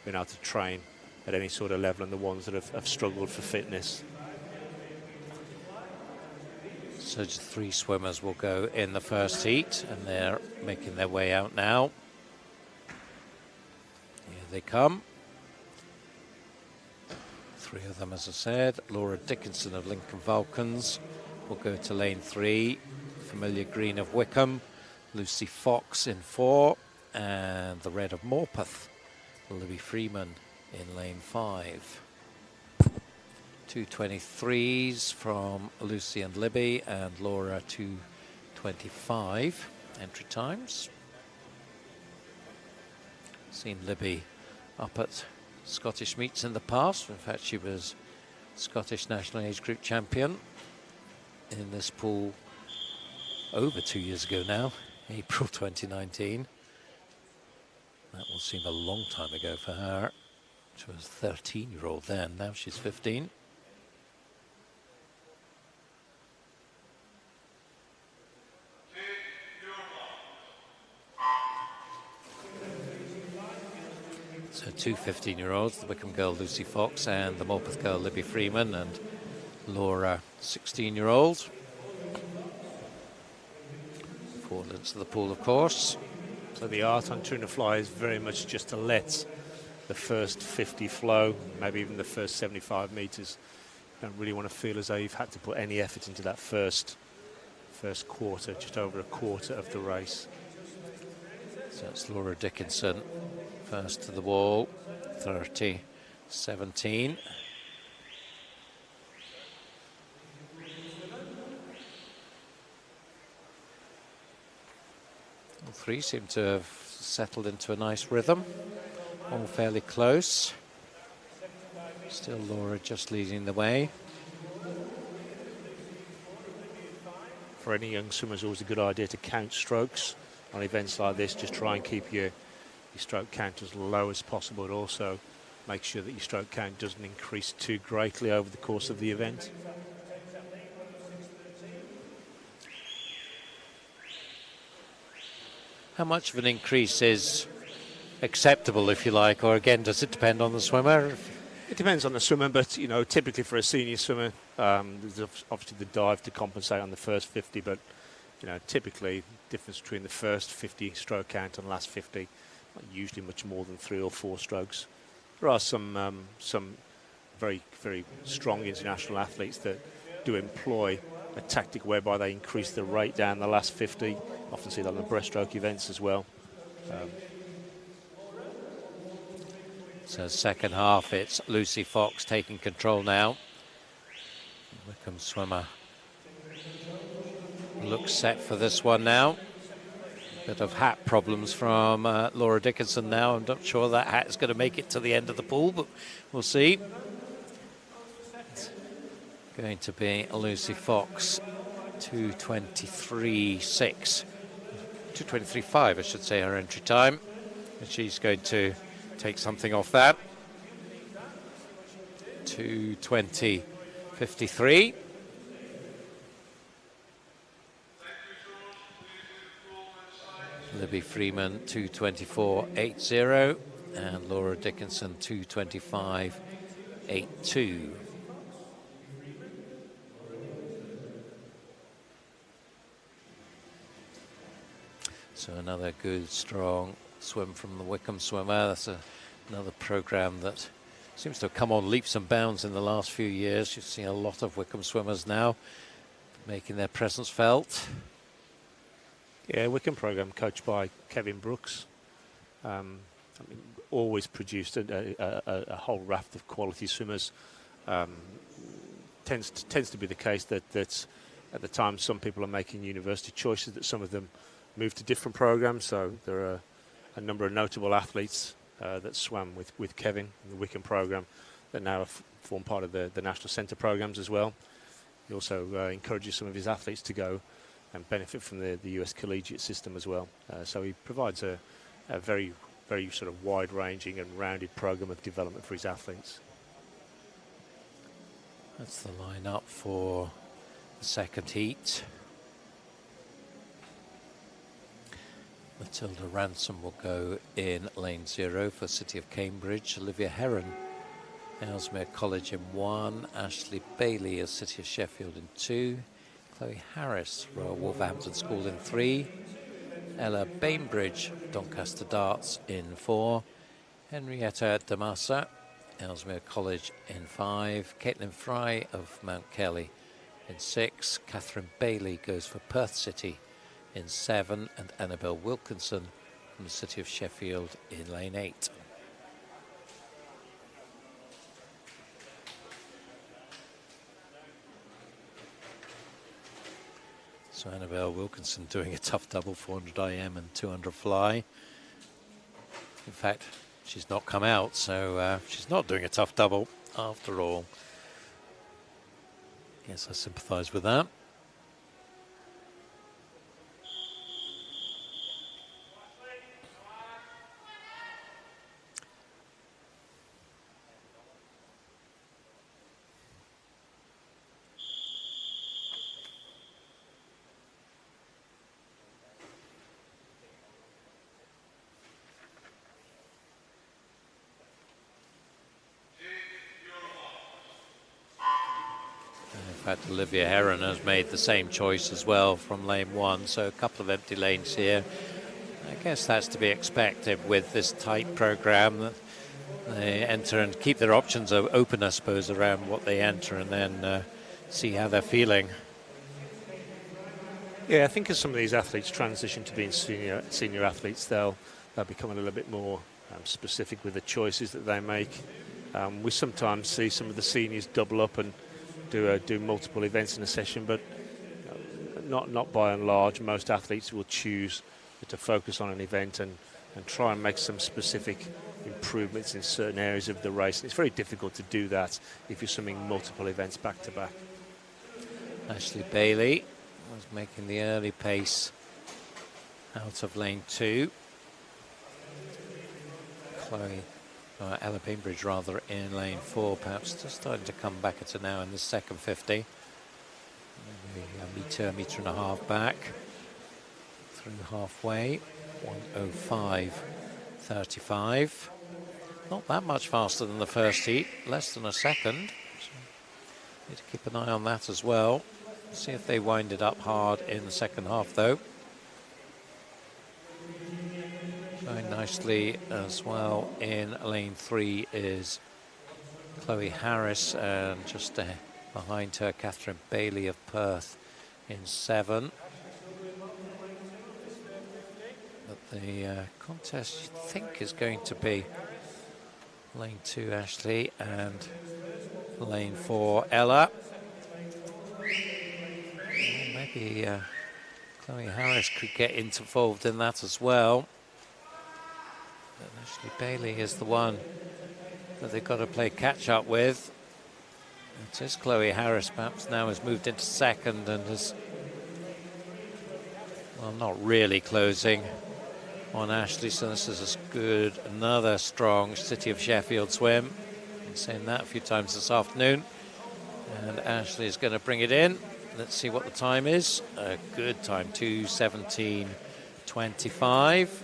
been able to train at any sort of level and the ones that have struggled for fitness. So just 3 swimmers will go in the first heat, and they're making their way out now. Here they come. 3 of them, as I said. Laura Dickinson of Lincoln Vulcans will go to lane 3. Familiar green of Wickham. Lucy Fox in 4. And the red of Morpeth, Libby Freeman in lane 5. 2:23s from Lucy and Libby, and Laura 2:25 entry times. Seen Libby up at Scottish meets in the past. In fact, she was Scottish National Age Group champion in this pool over 2 years ago now, April 2019. That will seem a long time ago for her. She was a 13-year-old then, now she's 15. So two 15-year-olds, the Wickham girl Lucy Fox and the Morpeth girl Libby Freeman, and Laura, 16-year-old. Fall into the pool, of course. So the art on Tuna Fly is very much just to let the first 50 flow, maybe even the first 75 metres. You don't really want to feel as though you've had to put any effort into that first quarter, just over a quarter of the race. So it's Laura Dickinson, first to the wall, 30-17. All three seem to have settled into a nice rhythm, all fairly close. Still Laura just leading the way. For any young swimmer, it's always a good idea to count strokes on events like this. Just try and keep your stroke count as low as possible, but also make sure that your stroke count doesn't increase too greatly over the course of the event. How much of an increase is acceptable, if you like, or again, does it depend on the swimmer? It depends on the swimmer, but you know, typically for a senior swimmer, there's obviously the dive to compensate on the first 50, but you know, typically difference between the first 50 stroke count and last 50, not usually much more than 3 or 4 strokes. There are some very, very strong international athletes that do employ a tactic whereby they increase the rate down the last 50. Often see that on the breaststroke events as well. So second half, it's Lucy Fox taking control now. Wickham swimmer looks set for this one now. Bit of hat problems from Laura Dickinson now. I'm not sure that hat is going to make it to the end of the pool, but we'll see. It's going to be Lucy Fox, 2:23.6. 2:23.5, I should say, her entry time. And she's going to take something off that. 2:20.53. Libby Freeman, 2:24.80. And Laura Dickinson, 2:25.82. So another good, strong swim from the Wickham swimmer. That's another programme that seems to have come on leaps and bounds in the last few years. You've seen a lot of Wickham swimmers now making their presence felt. Yeah, Wickham programme coached by Kevin Brooks. Always produced a whole raft of quality swimmers. Tends to be the case that at the time some people are making university choices, that some of them move to different programs. So there are a number of notable athletes that swam with Kevin in the Wickham programme that now form part of the National Centre programmes as well. He also encourages some of his athletes to go and benefit from the US collegiate system as well. So he provides a very, very sort of wide-ranging and rounded programme of development for his athletes. That's the line-up for the second heat. Matilda Ransom will go in lane 0 for City of Cambridge. Olivia Heron, Ellesmere College in 1. Ashley Bailey of City of Sheffield in 2. Chloe Harris, Royal Wolverhampton School in 3. Ella Bainbridge, Doncaster Darts in 4. Henrietta Damasa, Ellesmere College in 5. Caitlin Fry of Mount Kelly in 6. Catherine Bailey goes for Perth City in 7, and Annabelle Wilkinson from the City of Sheffield in lane 8. So Annabelle Wilkinson doing a tough double, 400 IM and 200 fly. In fact, she's not come out, so she's not doing a tough double after all. Guess I sympathise with that. In fact, Olivia Heron has made the same choice as well from lane 1, so a couple of empty lanes here. I guess that's to be expected with this tight program. They enter and keep their options open, I suppose, around what they enter, and then see how they're feeling. Yeah, I think as some of these athletes transition to being senior athletes, they'll become a little bit more specific with the choices that they make. We sometimes see some of the seniors double up and do multiple events in a session, but not by and large. Most athletes will choose to focus on an event and try and make some specific improvements in certain areas of the race. And it's very difficult to do that if you're swimming multiple events back to back. Ashley Bailey was making the early pace out of lane 2. Ella Bainbridge rather in lane 4, perhaps just starting to come back at her now in the second 50. Maybe a metre and a half back through halfway. 1:05.35. Not that much faster than the first heat, less than a second. So need to keep an eye on that as well. See if they wind it up hard in the second half though. Going nicely as well in lane 3 is Chloe Harris, and just behind her Catherine Bailey of Perth in 7. But the contest, you think, is going to be lane 2 Ashley and lane 4 Ella. Maybe Chloe Harris could get involved in that as well. But Ashley Bailey is the one that they've got to play catch up with. It is Chloe Harris, perhaps now has moved into second and has, well, not really closing on Ashley, so this is another strong City of Sheffield swim. Been saying that a few times this afternoon. And Ashley is going to bring it in. Let's see what the time is. A good time, 2:17.25.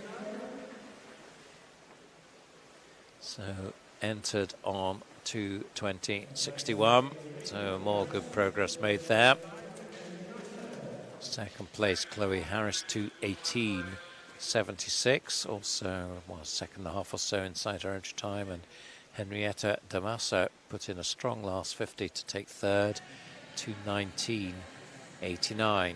So entered on 2:20.61. So more good progress made there. Second place, Chloe Harris, 2:18.76. Also, well, second and a half or so inside her entry time. And Henrietta Damasa put in a strong last 50 to take third, 2:19.89.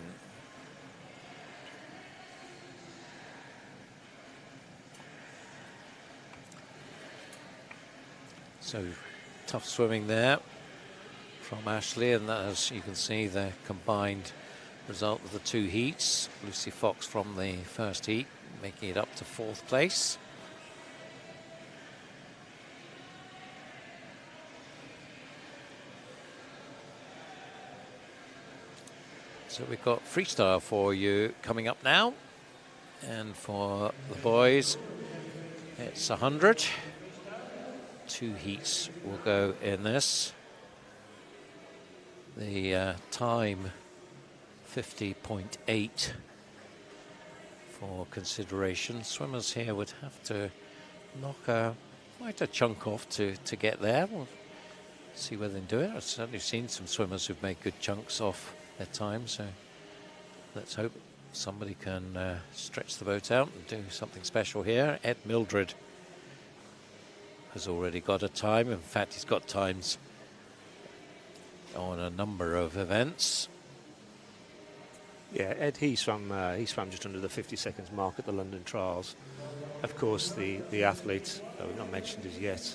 So tough swimming there from Ashley, and that, as you can see, the combined result of the 2 heats. Lucy Fox from the first heat making it up to 4th place. So we've got freestyle for you coming up now, and for the boys it's 100. 2 heats will go in this. The time 50.8 for consideration. Swimmers here would have to knock quite a chunk off to get there. We'll see whether they can do it. I've certainly seen some swimmers who've made good chunks off their time, so let's hope somebody can stretch the boat out and do something special here. Ed Mildred has already got a time. In fact, he's got times on a number of events. Yeah, Ed, he swam just under the 50 seconds mark at the London Trials. Of course, the athlete, we've not mentioned as yet,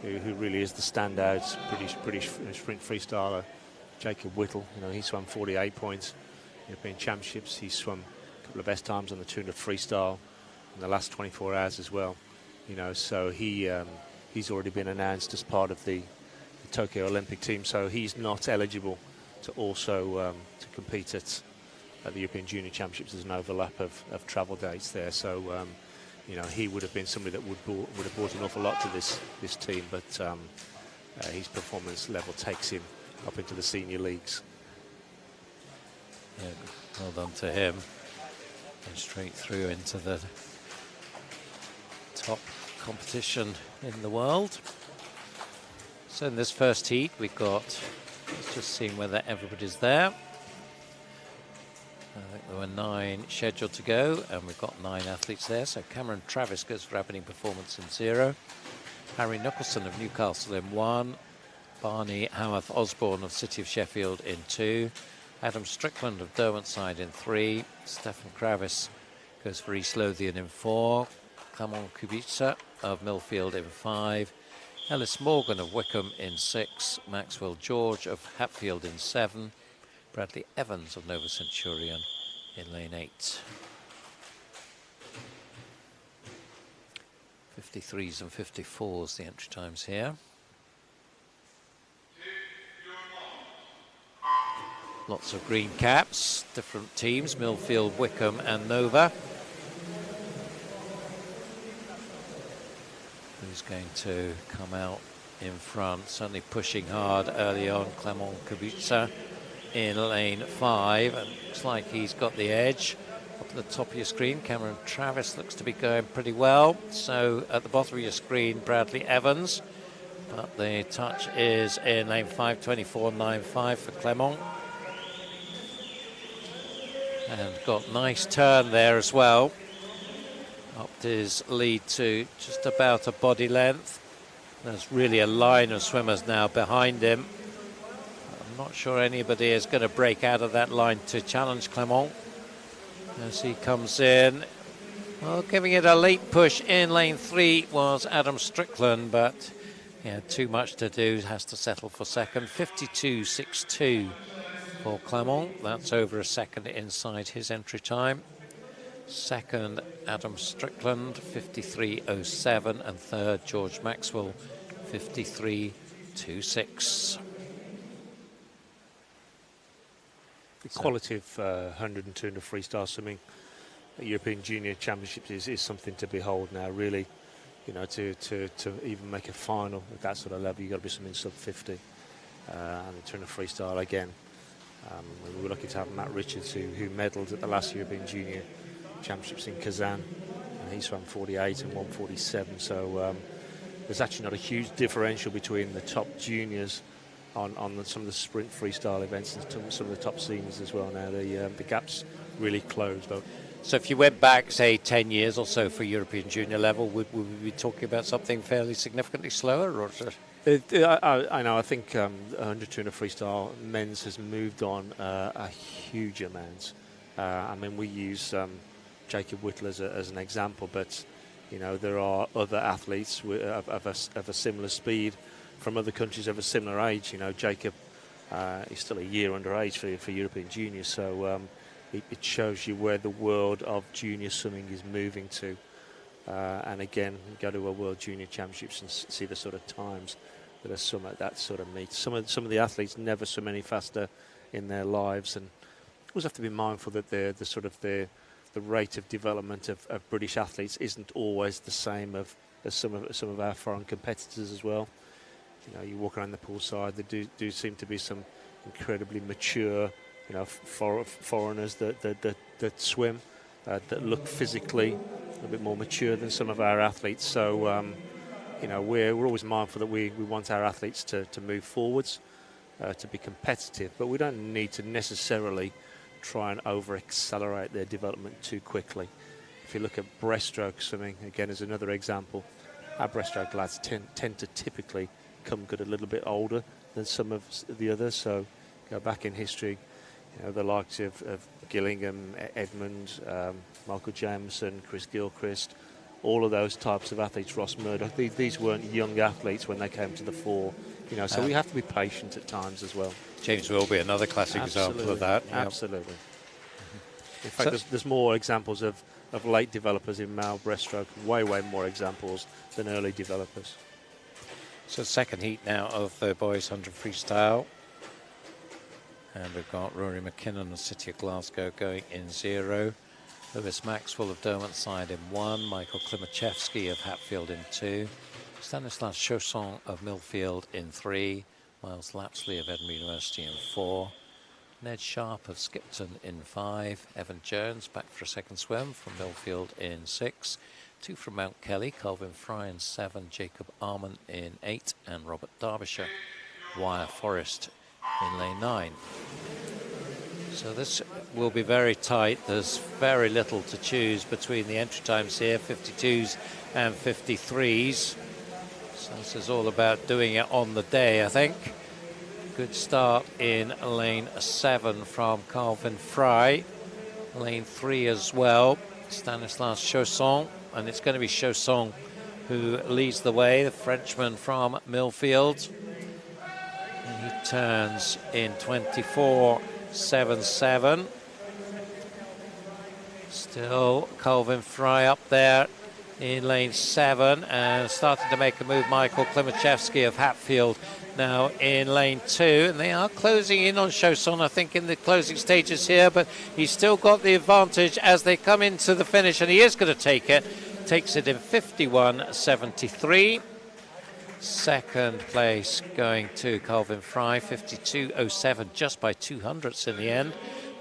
who really is the standout British sprint freestyler, Jacob Whittle. You know, he swam 48 points, European Championships. He swam a couple of best times on the 200 freestyle. in the last 24 hours as well. So he's already been announced as part of the Tokyo Olympic team, so he's not eligible to also to compete at the European Junior Championships. There's an overlap of travel dates there, so he would have been somebody that would have brought an awful lot to this team, but his performance level takes him up into the senior leagues. Yeah, well done to him. And straight through into the top competition in the world. So in this first heat we've got, let's just see whether everybody's there. I think there were 9 scheduled to go, and we've got 9 athletes there. So Cameron Travis goes for opening performance in 0. Harry Nicholson of Newcastle in 1. Barney Howarth Osborne of City of Sheffield in 2. Adam Strickland of Derwentsside in 3. Stefan Kravis goes for East Lothian in 4. Clement Kubica of Millfield in 5. Ellis Morgan of Wickham in 6. Maxwell George of Hatfield in 7. Bradley Evans of Nova Centurion in lane 8. 53s and 54s the entry times here. Lots of green caps, different teams, Millfield, Wickham and Nova. Who's going to come out in front? Certainly pushing hard early on, Clement Kubica in lane 5, and looks like he's got the edge. Up at the top of your screen, Cameron Travis looks to be going pretty well. So at the bottom of your screen, Bradley Evans. But the touch is in lane 5, 24.95 for Clement. And got nice turn there as well. Upped his lead to just about a body length. There's really a line of swimmers now behind him. I'm not sure anybody is going to break out of that line to challenge Clement as he comes in. Well, giving it a late push in lane 3 was Adam Strickland, but yeah, too much to do, has to settle for second. 52.62 for Clement. That's over a second inside his entry time. Second, Adam Strickland, 53.07, and third, George Maxwell, 53.26. The quality of 100 and 200 freestyle swimming at European Junior Championships is something to behold now, really. To even make a final at that sort of level, you've got to be something sub 50. And the 200 freestyle again. We were lucky to have Matt Richards, who medalled at the last European Junior Championships in Kazan, and he swam 48 and 147. So there's actually not a huge differential between the top juniors on some of the sprint freestyle events and some of the top seniors as well. Now the gap's really closed up. So if you went back, say, 10 years or so for European junior level, would we be talking about something fairly significantly slower? Or I know. I think 100 200 freestyle men's has moved on a huge amount. We use Jacob Whittle as an example, but there are other athletes of a similar speed from other countries of a similar age. Jacob is still a year underage for European juniors, so it shows you where the world of junior swimming is moving to. And again, you go to a World Junior Championships and see the sort of times that are swum at that sort of meet. Some of the athletes never swim any faster in their lives, and you always have to be mindful that the rate of development of British athletes isn't always the same as some of our foreign competitors as well. You walk around the poolside, there do seem to be some incredibly mature, foreigners that swim, that look physically a little bit more mature than some of our athletes. So, we're always mindful that we want our athletes to move forwards, to be competitive, but we don't need to necessarily try and over-accelerate their development too quickly. If you look at breaststroke swimming, again, as another example, our breaststroke lads tend to typically come good a little bit older than some of the others. So go back in history, the likes of Gillingham, Edmund, Michael Jameson, Chris Gilchrist, all of those types of athletes, Ross Murdoch, these weren't young athletes when they came to the fore. So we have to be patient at times as well. James will be another classic example of that. Absolutely. In fact, there's more examples of of late developers in male breaststroke, way more examples than early developers. So second heat now of the boys 100 freestyle. And we've got Rory McKinnon of City of Glasgow going in 0. Lewis Maxwell of Derwentside in 1. Michael Klimachevsky of Hatfield in 2. Stanislas Chausson of Millfield in 3. Miles Lapsley of Edinburgh University in 4. Ned Sharp of Skipton in 5. Evan Jones back for a second swim from Millfield in 6. 2 from Mount Kelly, Calvin Fry in 7. Jacob Arman in 8. And Robert Derbyshire, Wire Forest in lane 9. So this will be very tight. There's very little to choose between the entry times here, 52s and 53s. So this is all about doing it on the day, I think. Good start in lane 7 from Calvin Fry. Lane 3 as well, Stanislas Chausson. And it's going to be Chausson who leads the way, the Frenchman from Millfield. And he turns in 24.77. Still Calvin Fry up there in lane 7 and starting to make a move. Michael Klimachevsky of Hatfield now in lane 2, and they are closing in on Chausson, I think, in the closing stages here, but he's still got the advantage as they come into the finish, and he is going to take it. Takes it in 51.73. Second place going to Calvin Fry, 52.07, just by 200ths in the end.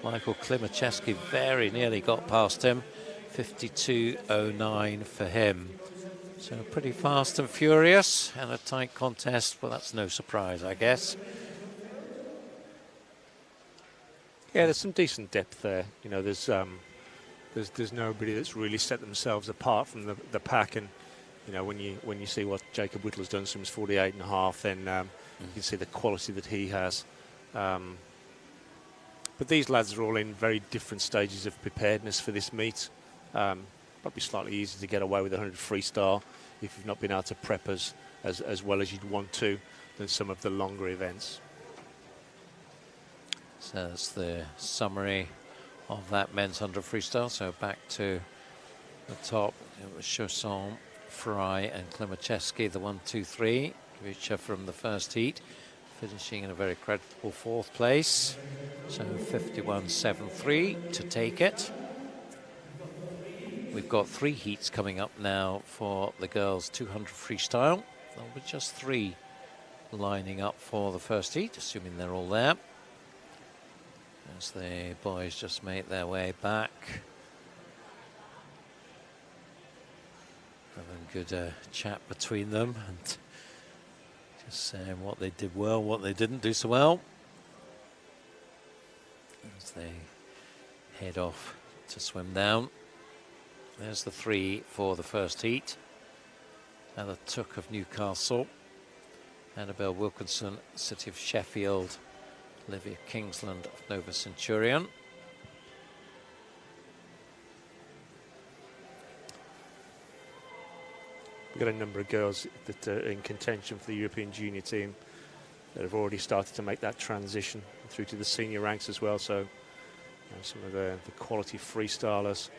Michael Klimachevsky very nearly got past him, 52.09 for him. So pretty fast and furious, and a tight contest. Well, that's no surprise, I guess. Yeah, there's some decent depth there. You know, there's nobody that's really set themselves apart from the pack, and you know, when you see what Jacob Whittle's done since 48.5, then you can see the quality that he has. But these lads are all in very different stages of preparedness for this meet. Probably slightly easier to get away with 100 freestyle if you've not been able to prep as well as you'd want to than some of the longer events. So that's the summary of that men's 100 freestyle. So back to the top, it was Chausson, Fry and Klimachevsky, the 1, 2, 3, Kavicha from the first heat, finishing in a very creditable 4th place. So 51.73 to take it. We've got 3 heats coming up now for the girls 200 freestyle. There'll be just 3 lining up for the first heat, assuming they're all there. As the boys just make their way back. Having a good chat between them and just saying what they did well, what they didn't do so well. As they head off to swim down. There's the 3 for the first heat. Ella Took of Newcastle. Annabelle Wilkinson, City of Sheffield. Olivia Kingsland of Nova Centurion. We've got a number of girls that are in contention for the European junior team that have already started to make that transition through to the senior ranks as well. So some of the quality freestylers,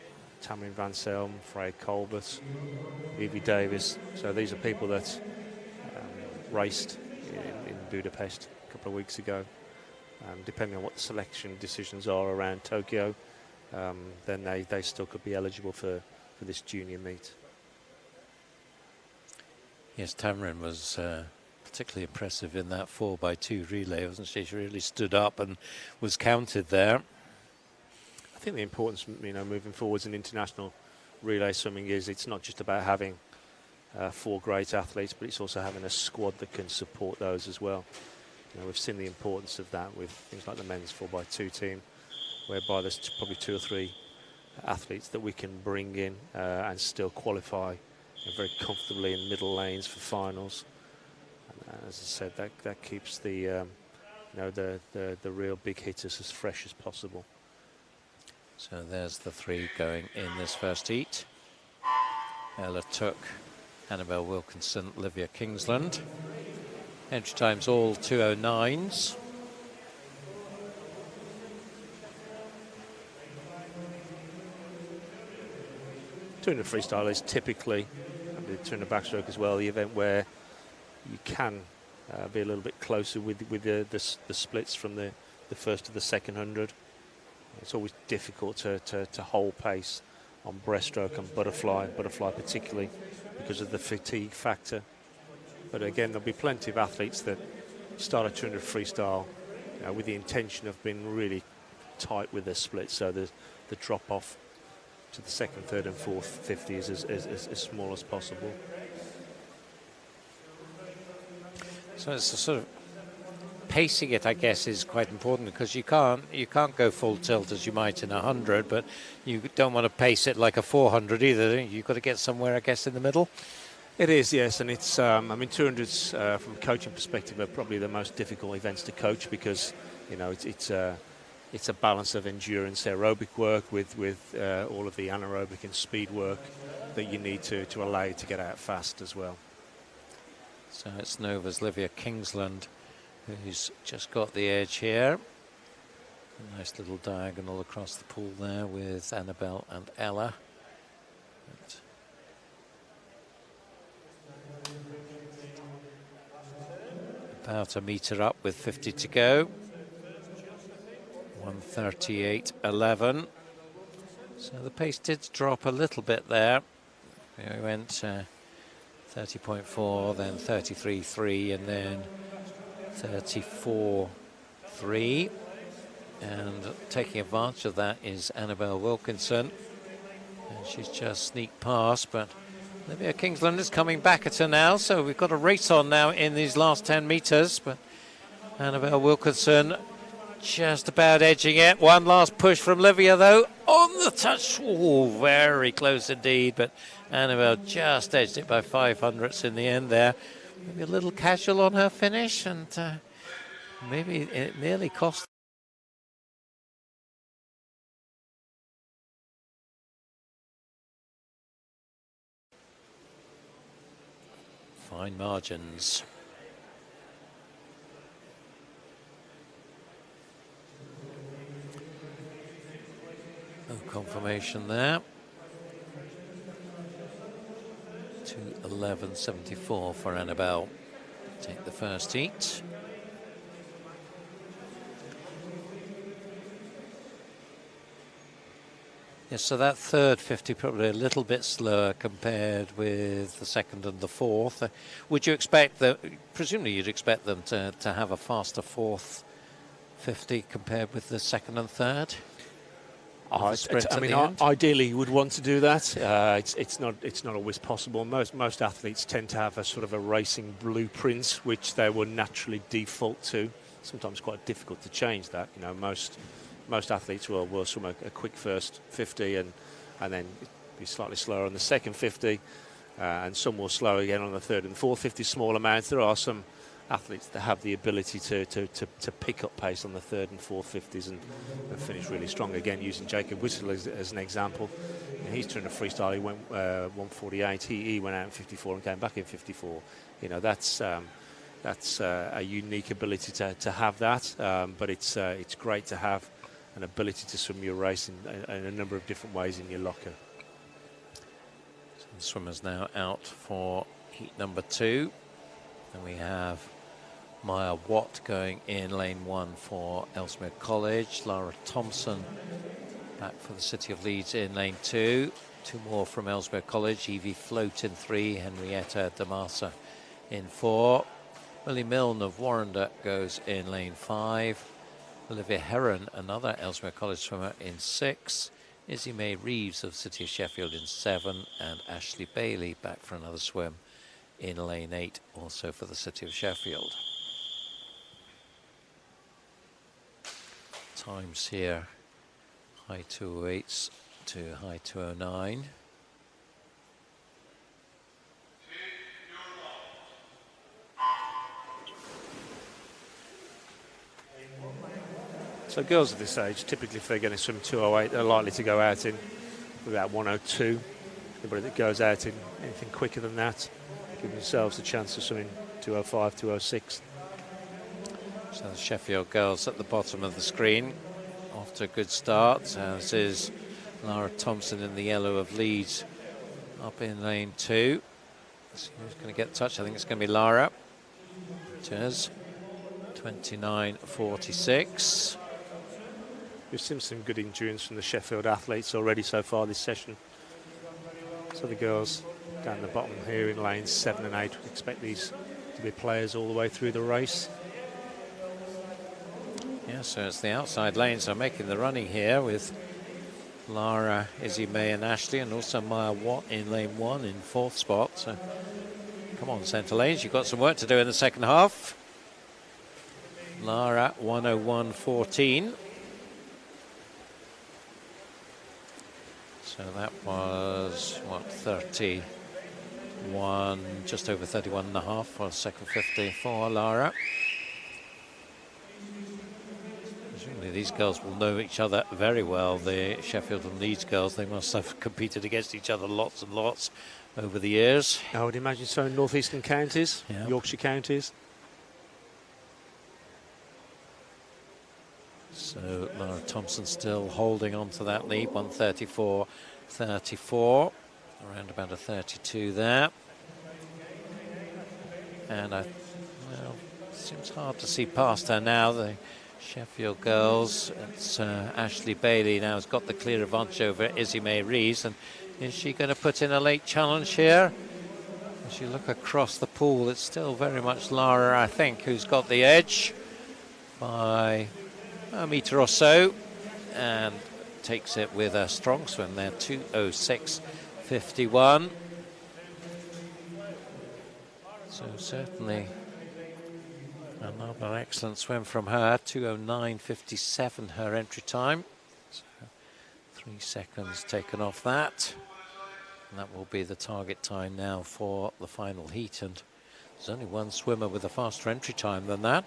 Tamrin Van Selm, Freya Colbert, Evie Davis. So these are people that raced in Budapest a couple of weeks ago. Depending on what the selection decisions are around Tokyo, then they still could be eligible for this junior meet. Yes, Tamrin was particularly impressive in that 4x2 relay, wasn't she? She really stood up and was counted there. I think the importance, you know, moving forwards in international relay swimming is it's not just about having 4 great athletes, but it's also having a squad that can support those as well. You know, we've seen the importance of that with things like the men's 4x2 team, whereby there's probably 2 or 3 athletes that we can bring in and still qualify very comfortably in middle lanes for finals. And as I said, that keeps the you know, the real big hitters as fresh as possible. So there's the 3 going in this first heat. Ella Took, Annabelle Wilkinson, Olivia Kingsland. Entry times all 2:09s. 200 freestyle is typically, and the 200 backstroke as well, the event where you can be a little bit closer with the splits from the first to the second 100. It's always difficult to hold pace on breaststroke and butterfly particularly because of the fatigue factor. But again, there'll be plenty of athletes that start a 200 freestyle with the intention of being really tight with their splits, so the drop off to the second, third and fourth 50 is as small as possible. So it's a sort of pacing it, I guess, is quite important, because you can't go full tilt as you might in 100, but you don't want to pace it like a 400 either. You've got to get somewhere, I guess, in the middle. It is, yes, and it's. I mean, 200s from a coaching perspective are probably the most difficult events to coach because, you know, it's a balance of endurance, aerobic work with all of the anaerobic and speed work that you need to allow you to get out fast as well. So it's Nova's Livia Kingsland who's just got the edge here. A nice little diagonal across the pool there with Annabelle and Ella. About a metre up with 50 to go. 1:38.11. So the pace did drop a little bit there. We went 30.4, then 33.3, and then 34.3. And taking advantage of that is Annabelle Wilkinson. And she's just sneaked past, but Olivia Kingsland is coming back at her now, so we've got a race on now in these last 10 metres. But Annabelle Wilkinson just about edging it. One last push from Livia, though, on the touch. Oh, very close indeed, but Annabelle just edged it by 500ths in the end there. Maybe a little casual on her finish, and maybe it nearly cost. Fine margins. No confirmation there. 2:11.74 for Annabelle. Take the first heat. Yes, so that third 50 probably a little bit slower compared with the second and the fourth. Would you expect that? Presumably, you'd expect them to have a faster fourth 50 compared with the second and third. I mean, ideally, you would want to do that. It's not always possible. Most athletes tend to have a sort of a racing blueprint, which they will naturally default to. Sometimes quite difficult to change that. You know, most athletes will swim a quick first 50 and then be slightly slower on the second 50, and some will slow again on the third and fourth 50, small amounts. There are some athletes that have the ability to pick up pace on the third and fourth 50s and finish really strong. Again, using Jacob Whittle as an example, he's turned a freestyle. He went 1:48. He went out in 54 and came back in 54. You know, that's a unique ability to have that. But it's great to have an ability to swim your race in a number of different ways in your locker. So the swimmers now out for heat number 2. And we have Maya Watt going in lane 1 for Ellesmere College. Lara Thompson back for the City of Leeds in lane 2. 2 more from Ellesmere College. Evie Float in 3. Henrietta Damasa in 4. Millie Milne of Warrender goes in lane 5. Olivia Heron, another Ellesmere College swimmer, in 6. Izzy May Reeves of City of Sheffield in 7. And Ashley Bailey back for another swim in lane 8, also for the City of Sheffield. Times here, high 208s to high 209. So girls at this age, typically if they're going to swim 208, they're likely to go out in about 102. Anybody that goes out in anything quicker than that, give themselves a chance of swimming 205, 206. So the Sheffield girls at the bottom of the screen, off to a good start, as is Lara Thompson in the yellow of Leeds Up in lane 2. So who's going to get the touch? I think it's going to be Lara. It is. 29.46. We've seen some good endurance from the Sheffield athletes already so far this session. So the girls down the bottom here in lanes 7 and 8, we expect these to be players all the way through the race. Yeah, so it's the outside lanes are making the running here with Lara, Izzy May and Ashley, and also Maya Watt in lane 1 in 4th spot. So come on, centre lanes, you've got some work to do in the second half. Lara 101.14. So that was, what, 31, just over 31 and a half for second 50 for Lara. Presumably these girls will know each other very well. The Sheffield and Leeds girls, they must have competed against each other lots and lots over the years. I would imagine so in northeastern counties, Yep. Yorkshire counties. So Lara Thompson still holding on to that lead, 134.34, around about a 32 there. And well, seems hard to see past her now. The Sheffield girls, it's Ashley Bailey now has got the clear advantage over Izzy May Reeves. And is she going to put in a late challenge here? As you look across the pool, it's still very much Lara, I think, who's got the edge by a metre or so, and takes it with a strong swim there, 2:06.51. So certainly another excellent swim from her, 2:09.57 her entry time. So 3 seconds taken off that. And that will be the target time now for the final heat, and there's only one swimmer with a faster entry time than that.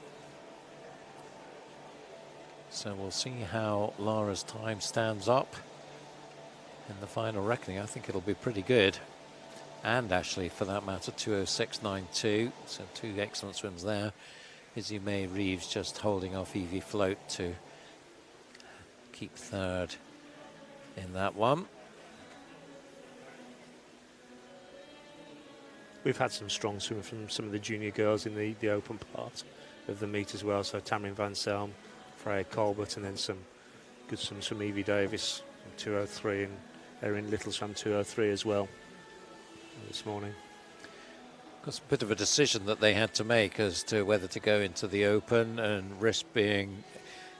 So we'll see how Lara's time stands up in the final reckoning. I think it'll be pretty good. And Ashley, for that matter, 2:06.92. So 2 excellent swims there. Izzy May Reeves just holding off Evie Float to keep 3rd in that one. We've had some strong swimming from some of the junior girls in the open part of the meet as well. So Tamrin Van Selm, Freya Colbert, and then some good swims from Evie Davis from 2:03, and Erin Little's from 2:03 as well this morning. It's a bit of a decision that they had to make as to whether to go into the Open and risk being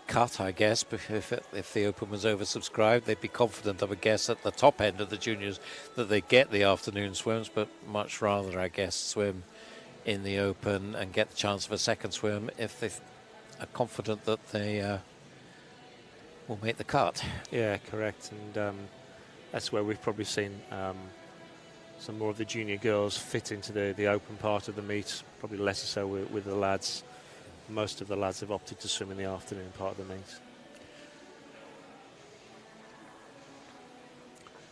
cut, I guess. But if the Open was oversubscribed, they'd be confident, I would guess, at the top end of the juniors that they get the afternoon swims, but much rather, I guess, swim in the Open and get the chance of a second swim if they are confident that they will make the cut. Yeah, correct. And that's where we've probably seen some more of the junior girls fit into the open part of the meet, probably less so with the lads. Most of the lads have opted to swim in the afternoon part of the meet.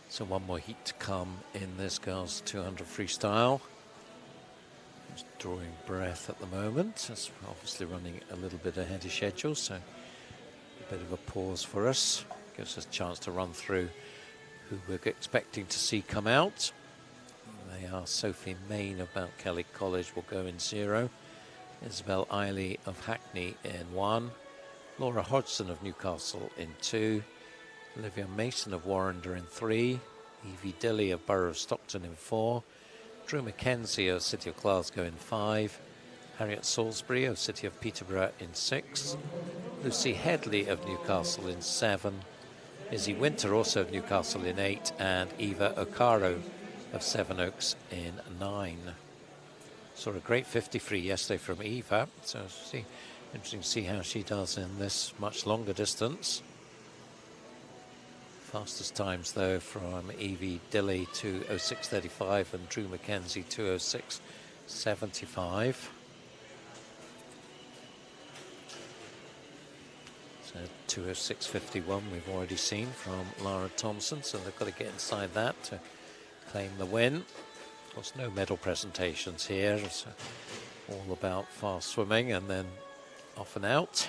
So one more heat to come in this girls 200 freestyle. Just drawing breath at the moment. It's obviously running a little bit ahead of schedule, so a bit of a pause for us. Gives us a chance to run through who we're expecting to see come out. They are Sophie Main of Mount Kelly College will go in 0. Isabel Eiley of Hackney in 1. Laura Hodgson of Newcastle in 2. Olivia Mason of Warrender in 3. Evie Dilley of Borough of Stockton in 4. Drew Mackenzie of City of Glasgow in 5. Harriet Salisbury of City of Peterborough in 6. Lucy Headley of Newcastle in 7. Izzy Winter also of Newcastle in 8. And Eva Ocaro of Sevenoaks in 9. Saw a great 53 yesterday from Eva, so interesting to see how she does in this much longer distance. Fastest times though from Evie Dilley 2:06.35 and Drew Mackenzie 2:06.75. So 2:06.51 we've already seen from Lara Thompson, so they've got to get inside that to claim the win. Of course, no medal presentations here. It's all about fast swimming and then off and out.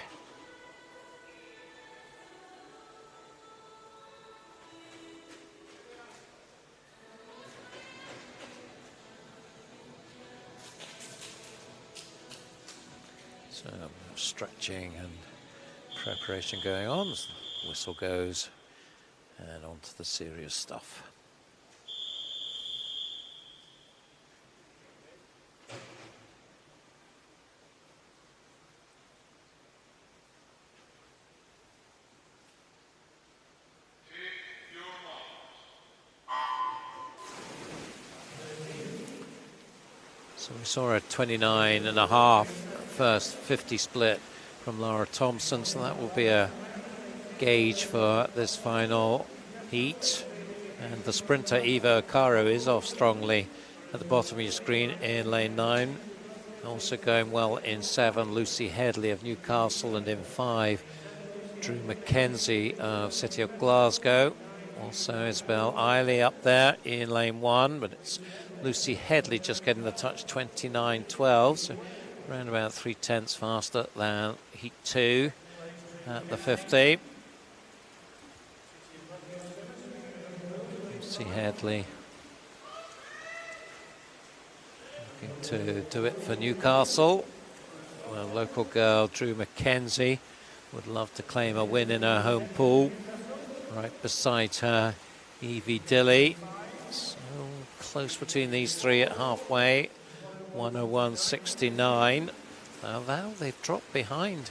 Some stretching and preparation going on. Whistle goes and on to the serious stuff. So we saw a 29.5 first 50 split from Lara Thompson, so that will be a gauge for this final heat. And the sprinter Eva Caro is off strongly at the bottom of your screen in lane 9. Also going well in 7, Lucy Headley of Newcastle, and in 5, Drew Mackenzie of City of Glasgow. Also Isabel Eiley up there in lane 1, but it's Lucy Headley just getting the touch, 29.12, so around about 3/10 faster than heat 2 at the 50. Lucy Headley looking to do it for Newcastle. Well, local girl Drew Mackenzie would love to claim a win in her home pool. Right beside her, Evie Dilley. So close between these three at halfway. 101.69. Now they've dropped behind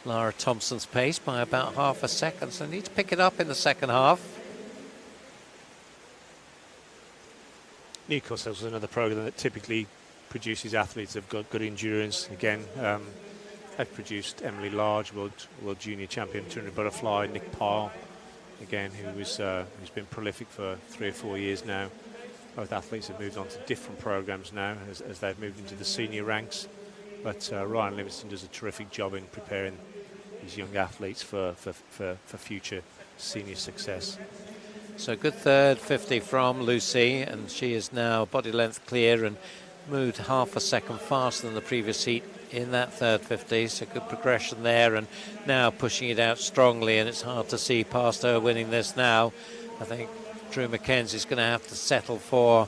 Lara Thompson's pace by about half a second, so they need to pick it up in the second half. Newcastle is another program that typically produces athletes that have got good endurance. Again, they've produced Emily Large, World Junior Champion 200 butterfly, Nick Pyle, again, who's been prolific for 3 or 4 years now. Both athletes have moved on to different programs now as they've moved into the senior ranks. But Ryan Livingston does a terrific job in preparing these young athletes for future senior success. So good third 50 from Lucy, and she is now body length clear and moved half a second faster than the previous heat in that third 50. So good progression there, and now pushing it out strongly, and it's hard to see past her winning this now. I think Drew Mackenzie's going to have to settle for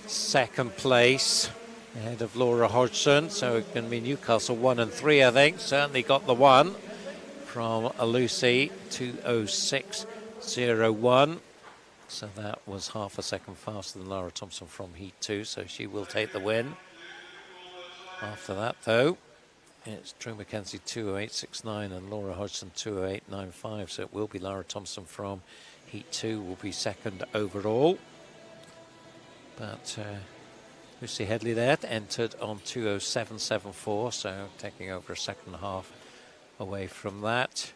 second place ahead of Laura Hodgson. So it's going to be Newcastle 1 and 3, I think. Certainly got the 1 from a Lucy, 2:06.01. So that was half a second faster than Lara Thompson from heat 2, so she will take the win. After that, though, it's Drew Mackenzie 2:08.69 and Laura Hodgson 2:08.95, so it will be Lara Thompson from heat 2 will be second overall. But Lucy Headley there entered on 2:07.74, so taking over a second half away from that.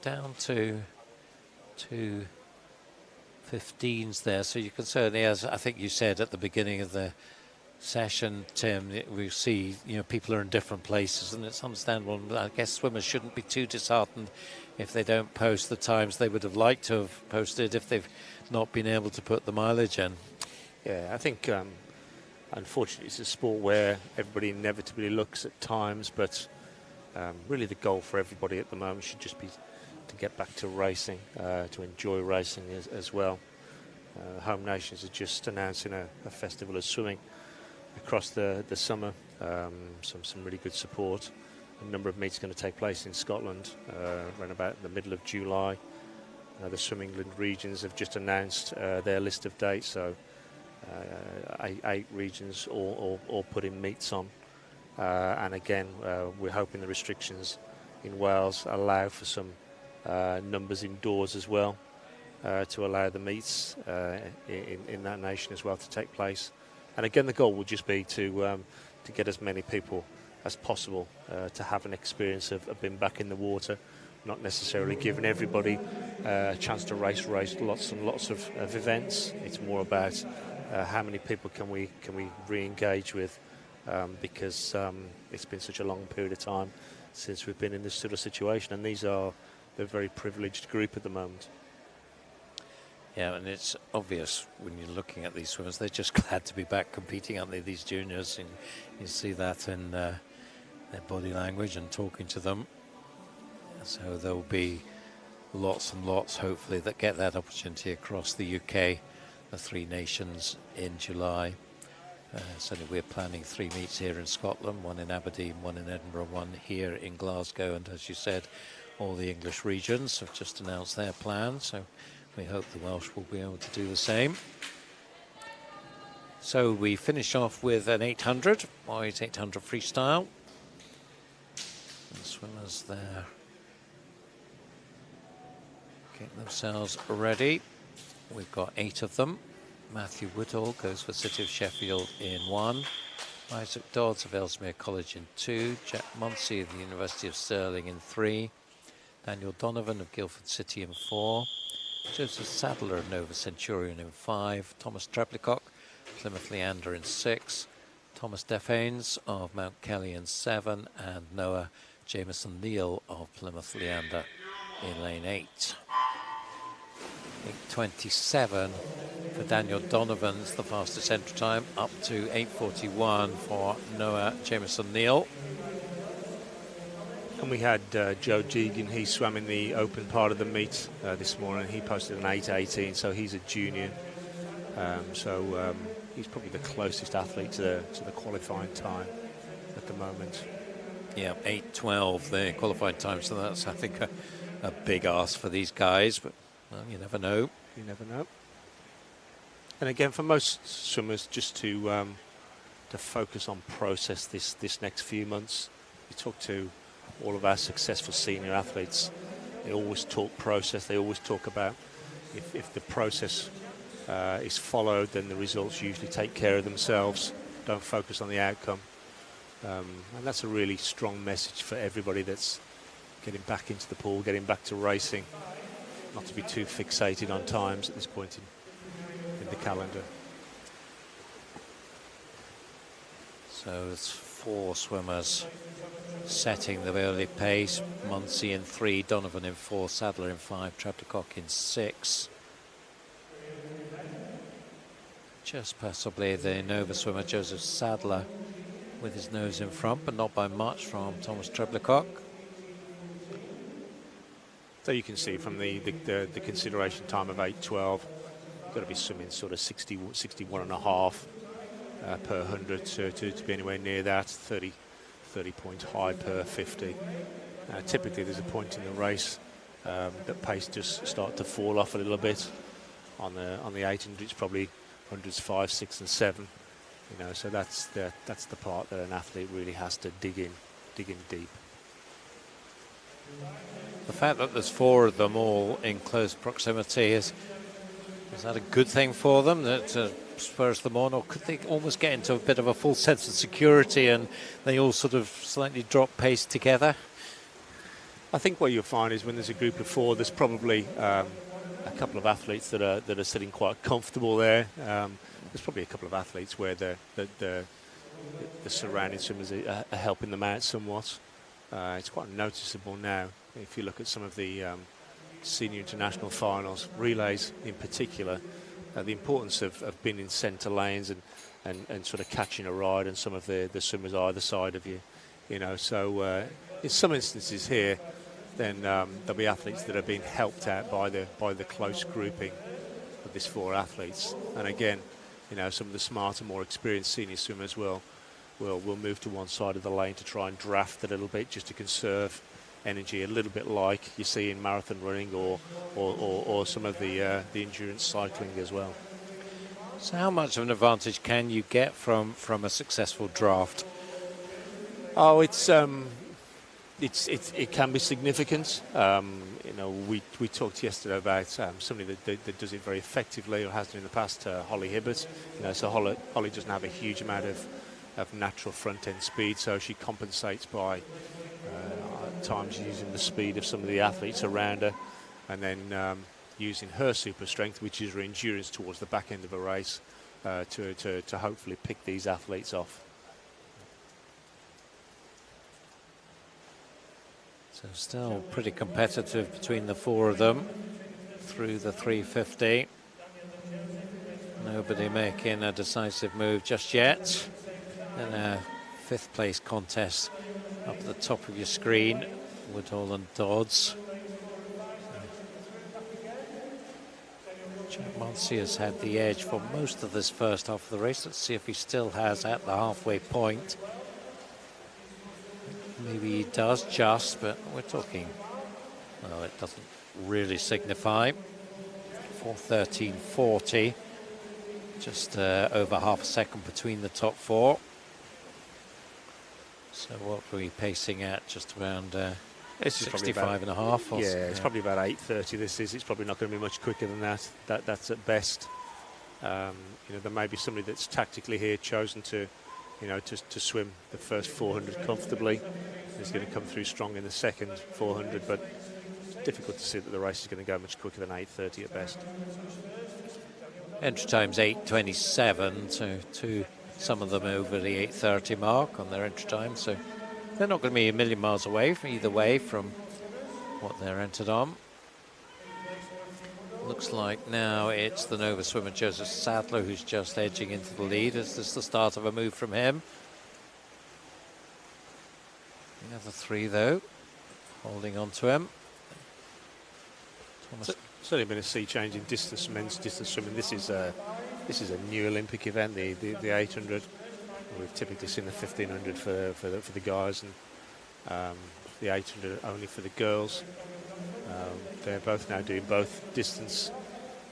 Down to 2:15s there, so you can certainly, as I think you said at the beginning of the session, Tim, we see, people are in different places, and it's understandable. I guess swimmers shouldn't be too disheartened if they don't post the times they would have liked to have posted if they've not been able to put the mileage in. Yeah, I think unfortunately it's a sport where everybody inevitably looks at times, but really the goal for everybody at the moment should just be to get back to racing, to enjoy racing as well. Home Nations are just announcing a festival of swimming across the summer. Some really good support. A number of meets going to take place in Scotland around about the middle of July. The Swim England regions have just announced their list of dates, so 8 regions all putting meets on. And again, we're hoping the restrictions in Wales allow for some numbers indoors as well, to allow the meets in that nation as well to take place. And again, the goal will just be to get as many people as possible to have an experience of being back in the water, not necessarily giving everybody a chance to race lots and lots of events. It's more about how many people can we re-engage with, because it's been such a long period of time since we've been in this sort of situation, and these are a very privileged group at the moment. Yeah, and it's obvious when you're looking at these swimmers, they're just glad to be back competing, aren't they, these juniors? And you see that in their body language and talking to them. So there'll be lots and lots, hopefully, that get that opportunity across the UK, the 3 nations in July. Certainly we're planning 3 meets here in Scotland, 1 in Aberdeen, 1 in Edinburgh, 1 here in Glasgow, and as you said, all the English regions have just announced their plans, so we hope the Welsh will be able to do the same. So we finish off with an 800, boys 800 freestyle. And swimmers there getting themselves ready. We've got 8 of them. Matthew Woodall goes for City of Sheffield in 1. Isaac Dodds of Ellesmere College in 2. Jack Munsey of the University of Stirling in 3. Daniel Donovan of Guildford City in 4. Joseph Sadler of Nova Centurion in 5. Thomas Treblecock, Plymouth Leander in 6. Thomas Defanes of Mount Kelly in 7. And Noah Jameson Neal of Plymouth Leander in lane 8. 8:27 for Daniel Donovan's the fastest entry time, up to 8:41 for Noah Jameson Neal. And we had Joe Deegan, he swam in the open part of the meet this morning. He posted an 8:18, so he's a junior. He's probably the closest athlete to the qualifying time at the moment. Yeah, 8:12 the qualifying time, so that's, I think, a big ask for these guys, but well, you never know. You never know. And again, for most swimmers, just to focus on process this next few months. You talk to all of our successful senior athletes, they always talk process. They always talk about if the process is followed, then the results usually take care of themselves. Don't focus on the outcome. And that's a really strong message for everybody that's getting back into the pool, getting back to racing. Not to be too fixated on times at this point in the calendar. So it's 4 swimmers setting the early pace. Munsey in 3, Donovan in 4, Sadler in 5, Treblecock in 6. Just possibly the Nova swimmer Joseph Sadler with his nose in front, but not by much from Thomas Treblecock. So you can see from the consideration time of 8:12, you've got to be swimming sort of 61.5 per 100 to be anywhere near that. 30 point high per 50. Typically there's a point in the race that pace just start to fall off a little bit. On the 800 it's probably hundreds 5, 6 and 7. You know, so that's the part that an athlete really has to dig in deep. The fact that there's 4 of them all in close proximity, is that a good thing for them, that spurs them on, or could they almost get into a bit of a false sense of security and they all sort of slightly drop pace together? I think what you'll find is when there's a group of 4, there's probably a couple of athletes that are sitting quite comfortable there. There's probably a couple of athletes where the surrounding swimmers are helping them out somewhat. It's quite noticeable now. If you look at some of the senior international finals, relays in particular, the importance of being in centre lanes and sort of catching a ride, and some of the swimmers either side of you. You know, so in some instances here, then there'll be athletes that are being helped out by the close grouping of these 4 athletes. And again, you know, some of the smarter, more experienced senior swimmers will move to one side of the lane to try and draft a little bit, just to conserve energy, a little bit like you see in marathon running or some of the endurance cycling as well. So how much of an advantage can you get from a successful draft? Oh, it can be significant. You know, we talked yesterday about somebody that does it very effectively, or has done in the past, Holly Hibbert. You know, so Holly doesn't have a huge amount of natural front end speed, so she compensates by at times using the speed of some of the athletes around her, and then using her super strength, which is her endurance towards the back end of a race, to hopefully pick these athletes off. So still pretty competitive between the 4 of them through the 350. Nobody making a decisive move just yet. And a 5th place contest up at the top of your screen, Woodall and Dodds. Jack Munsey has had the edge for most of this first half of the race. Let's see if he still has at the halfway point. Maybe he does just, but we're talking, well, it doesn't really signify. 4:13.40, just over half a second between the top four. So what are we pacing at? Just around 65 and a half? Yeah, it's probably about 8:30 this is. It's probably not going to be much quicker than that. That's at best. You know, there may be somebody that's tactically here chosen to, you know, to swim the first 400 comfortably. He's going to come through strong in the second 400, but it's difficult to see that the race is going to go much quicker than 8:30 at best. Entry time's 8:27, so some of them over the 8:30 mark on their entry time, so they're not going to be a million miles away from either way from what they're entered on. Looks like now it's the Nova swimmer Joseph Sadler who's just edging into the lead. Is this the start of a move from him? The other three, though, holding on to him. Thomas. Certainly been a sea change in distance, men's distance swimming. This is a new Olympic event, the 800. We've typically seen the 1500 for the guys, and the 800 only for the girls. They're both now doing both distance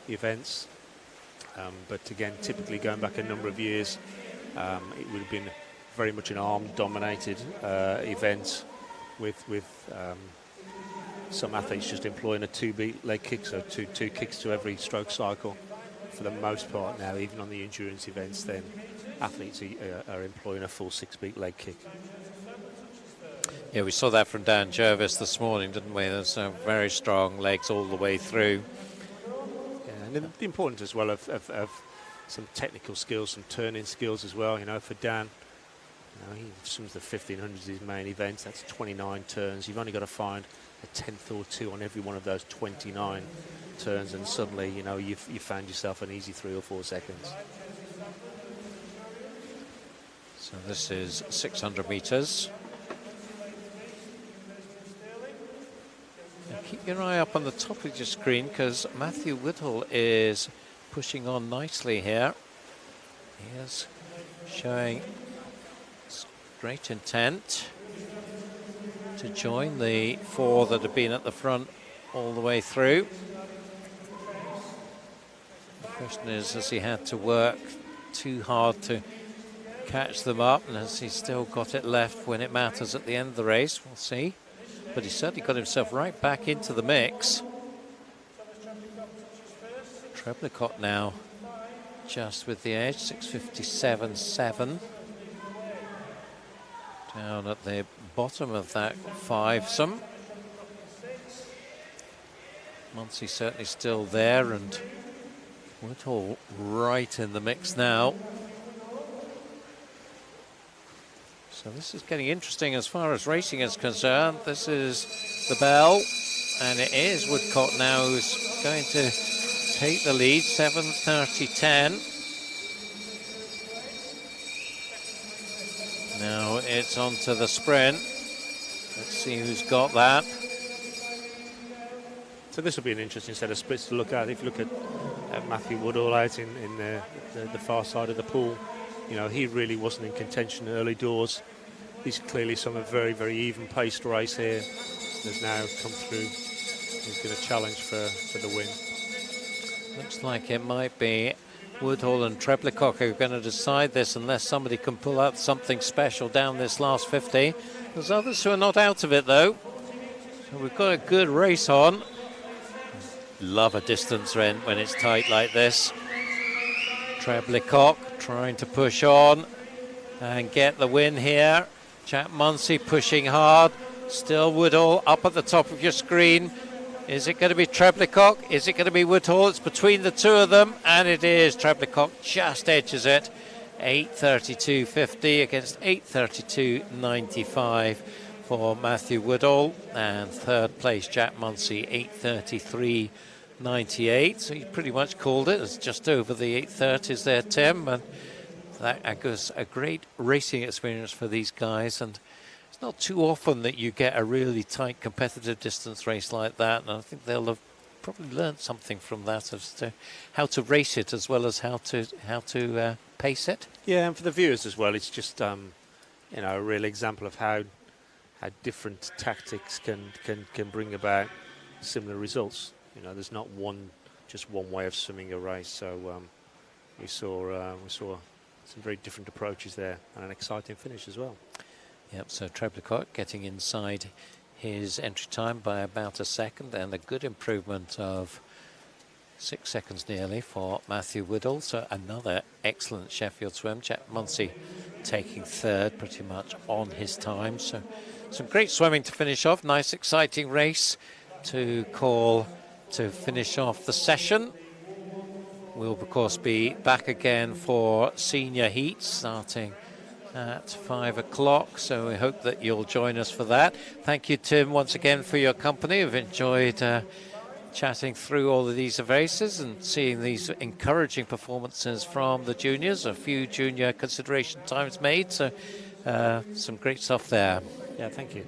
events, but again, typically going back a number of years, it would have been very much an arm-dominated event with some athletes just employing a 2-beat leg kick, so two kicks to every stroke cycle. For the most part now, even on the endurance events, then athletes are employing a full 6-beat leg kick. Yeah, we saw that from Dan Jervis this morning, didn't we? There's very strong legs all the way through. Yeah, and the importance as well of some technical skills, some turning skills as well. You know, for Dan, you know, he swims the 1500 as his main event. That's 29 turns. You've only got to find a tenth or two on every one of those 29 turns, and suddenly, you know, you found yourself an easy 3 or 4 seconds. So this is 600 meters. Now keep your eye up on the top of your screen, because Matthew Woodhull is pushing on nicely here. He is showing great intent to join the 4 that have been at the front all the way through. The question is, has he had to work too hard to catch them up, and has he still got it left when it matters at the end of the race? We'll see. But he certainly got himself right back into the mix. Treblicott now just with the edge, 6:57.7. Down at the bottom of that fivesome. Munsey certainly still there, and Woodhull right in the mix now. So this is getting interesting as far as racing is concerned. This is the bell, and it is Woodcock now who's going to take the lead, 7:30.10. Now it's on to the sprint. Let's see who's got that. So this will be an interesting set of splits to look at. If you look at Matthew Woodhull out in the far side of the pool, you know, he really wasn't in contention early doors. He's clearly some a very, very even-paced race here. Has now come through. He's going to challenge for the win. Looks like it might be Woodhull and Treblicott who are going to decide this, unless somebody can pull out something special down this last 50. There's others who are not out of it, though. So we've got a good race on. Love a distance rent when it's tight like this. Treblicott trying to push on and get the win here. Jack Munsey pushing hard. Still Woodhull up at the top of your screen. Is it going to be Treblicott? Is it going to be Woodhull? It's between the two of them, and it is. Treblicott just edges it. 8:32.50 against 8:32.95 for Matthew Woodhull. And third place, Jack Munsey, 8:33.98. So you pretty much called it. It's just over the 8:30s there, Tim. And that was a great racing experience for these guys. And not too often that you get a really tight competitive distance race like that, and I think they'll have probably learned something from that as to how to race it as well as how to pace it. Yeah, and for the viewers as well, it's just a real example of how different tactics can bring about similar results. There's not just one way of swimming a race. So we saw some very different approaches there, and an exciting finish as well. Yep. So Treblecourt getting inside his entry time by about a second, and a good improvement of 6 seconds nearly for Matthew Woodall. So another excellent Sheffield swim. Jack Munsey taking third, pretty much on his time. So some great swimming to finish off. Nice, exciting race to call to finish off the session. We'll, of course, be back again for senior heats starting at 5 o'clock, so we hope that you'll join us for that. Thank you, Tim, once again for your company. I've enjoyed chatting through all of these races and seeing these encouraging performances from the juniors. A few junior consideration times made, so some great stuff there. Yeah, thank you.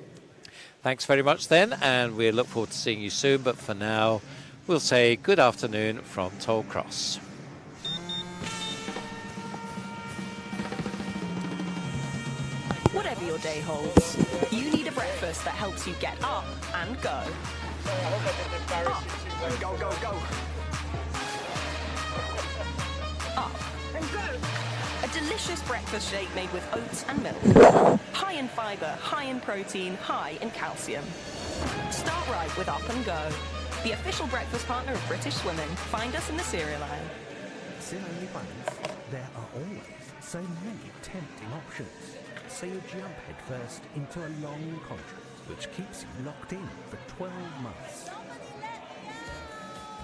Thanks very much then, and we look forward to seeing you soon, but for now we'll say good afternoon from Tollcross. Whatever your day holds, you need a breakfast that helps you get up and go. Up and go, go, go. Up and go. A delicious breakfast shake made with oats and milk. High in fibre, high in protein, high in calcium. Start right with Up and Go, the official breakfast partner of British Swimming. Find us in the cereal aisle. Still only buns? There are always so many tempting options. So you jump headfirst into a long contract, which keeps you locked in for 12 months.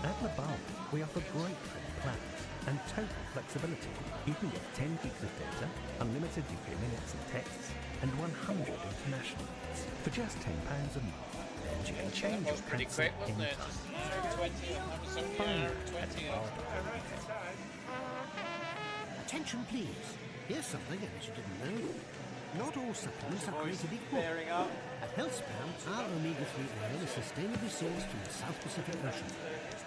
At the Bulb, we offer great plans and total flexibility. You can get 10 gigs of data, unlimited UK minutes and texts, and 100 international minutes for just £10 a month. And you can change your Pretty quick, wasn't it? Just 20, Attention, please. Here's something I bet you didn't know. Not all supplements are created equal. At Healthspan, our omega-3 oil is sustainably sourced from the South Pacific Ocean.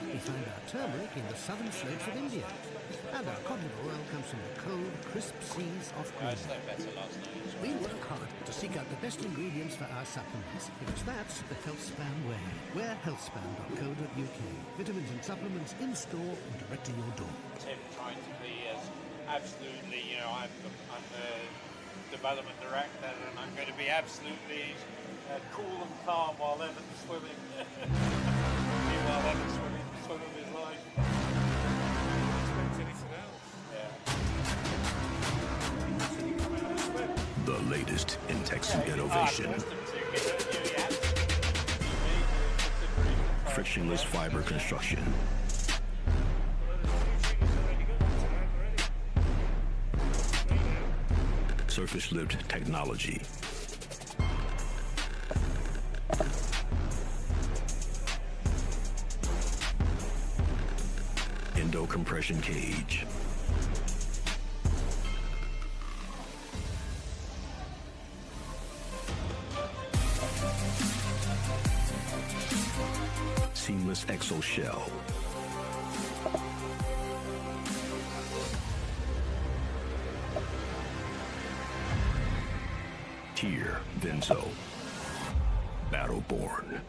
We find our turmeric in the southern slopes of India. And our cod liver oil comes from the cold, crisp seas off Greenland. We work hard to seek out the best ingredients for our supplements, because that's the Healthspan way. We're healthspan.co.uk. Vitamins and supplements in store and direct to your door. Tim trying to be as absolutely, I'm the development director, and I'm going to be absolutely cool and calm while Evan's swimming. Meanwhile, Evan's swimming his life. Yeah. The latest in tech innovation. Frictionless fiber construction. Surface lift technology. Endo compression cage. Seamless exo shell. Tier Vinzo. Battleborn.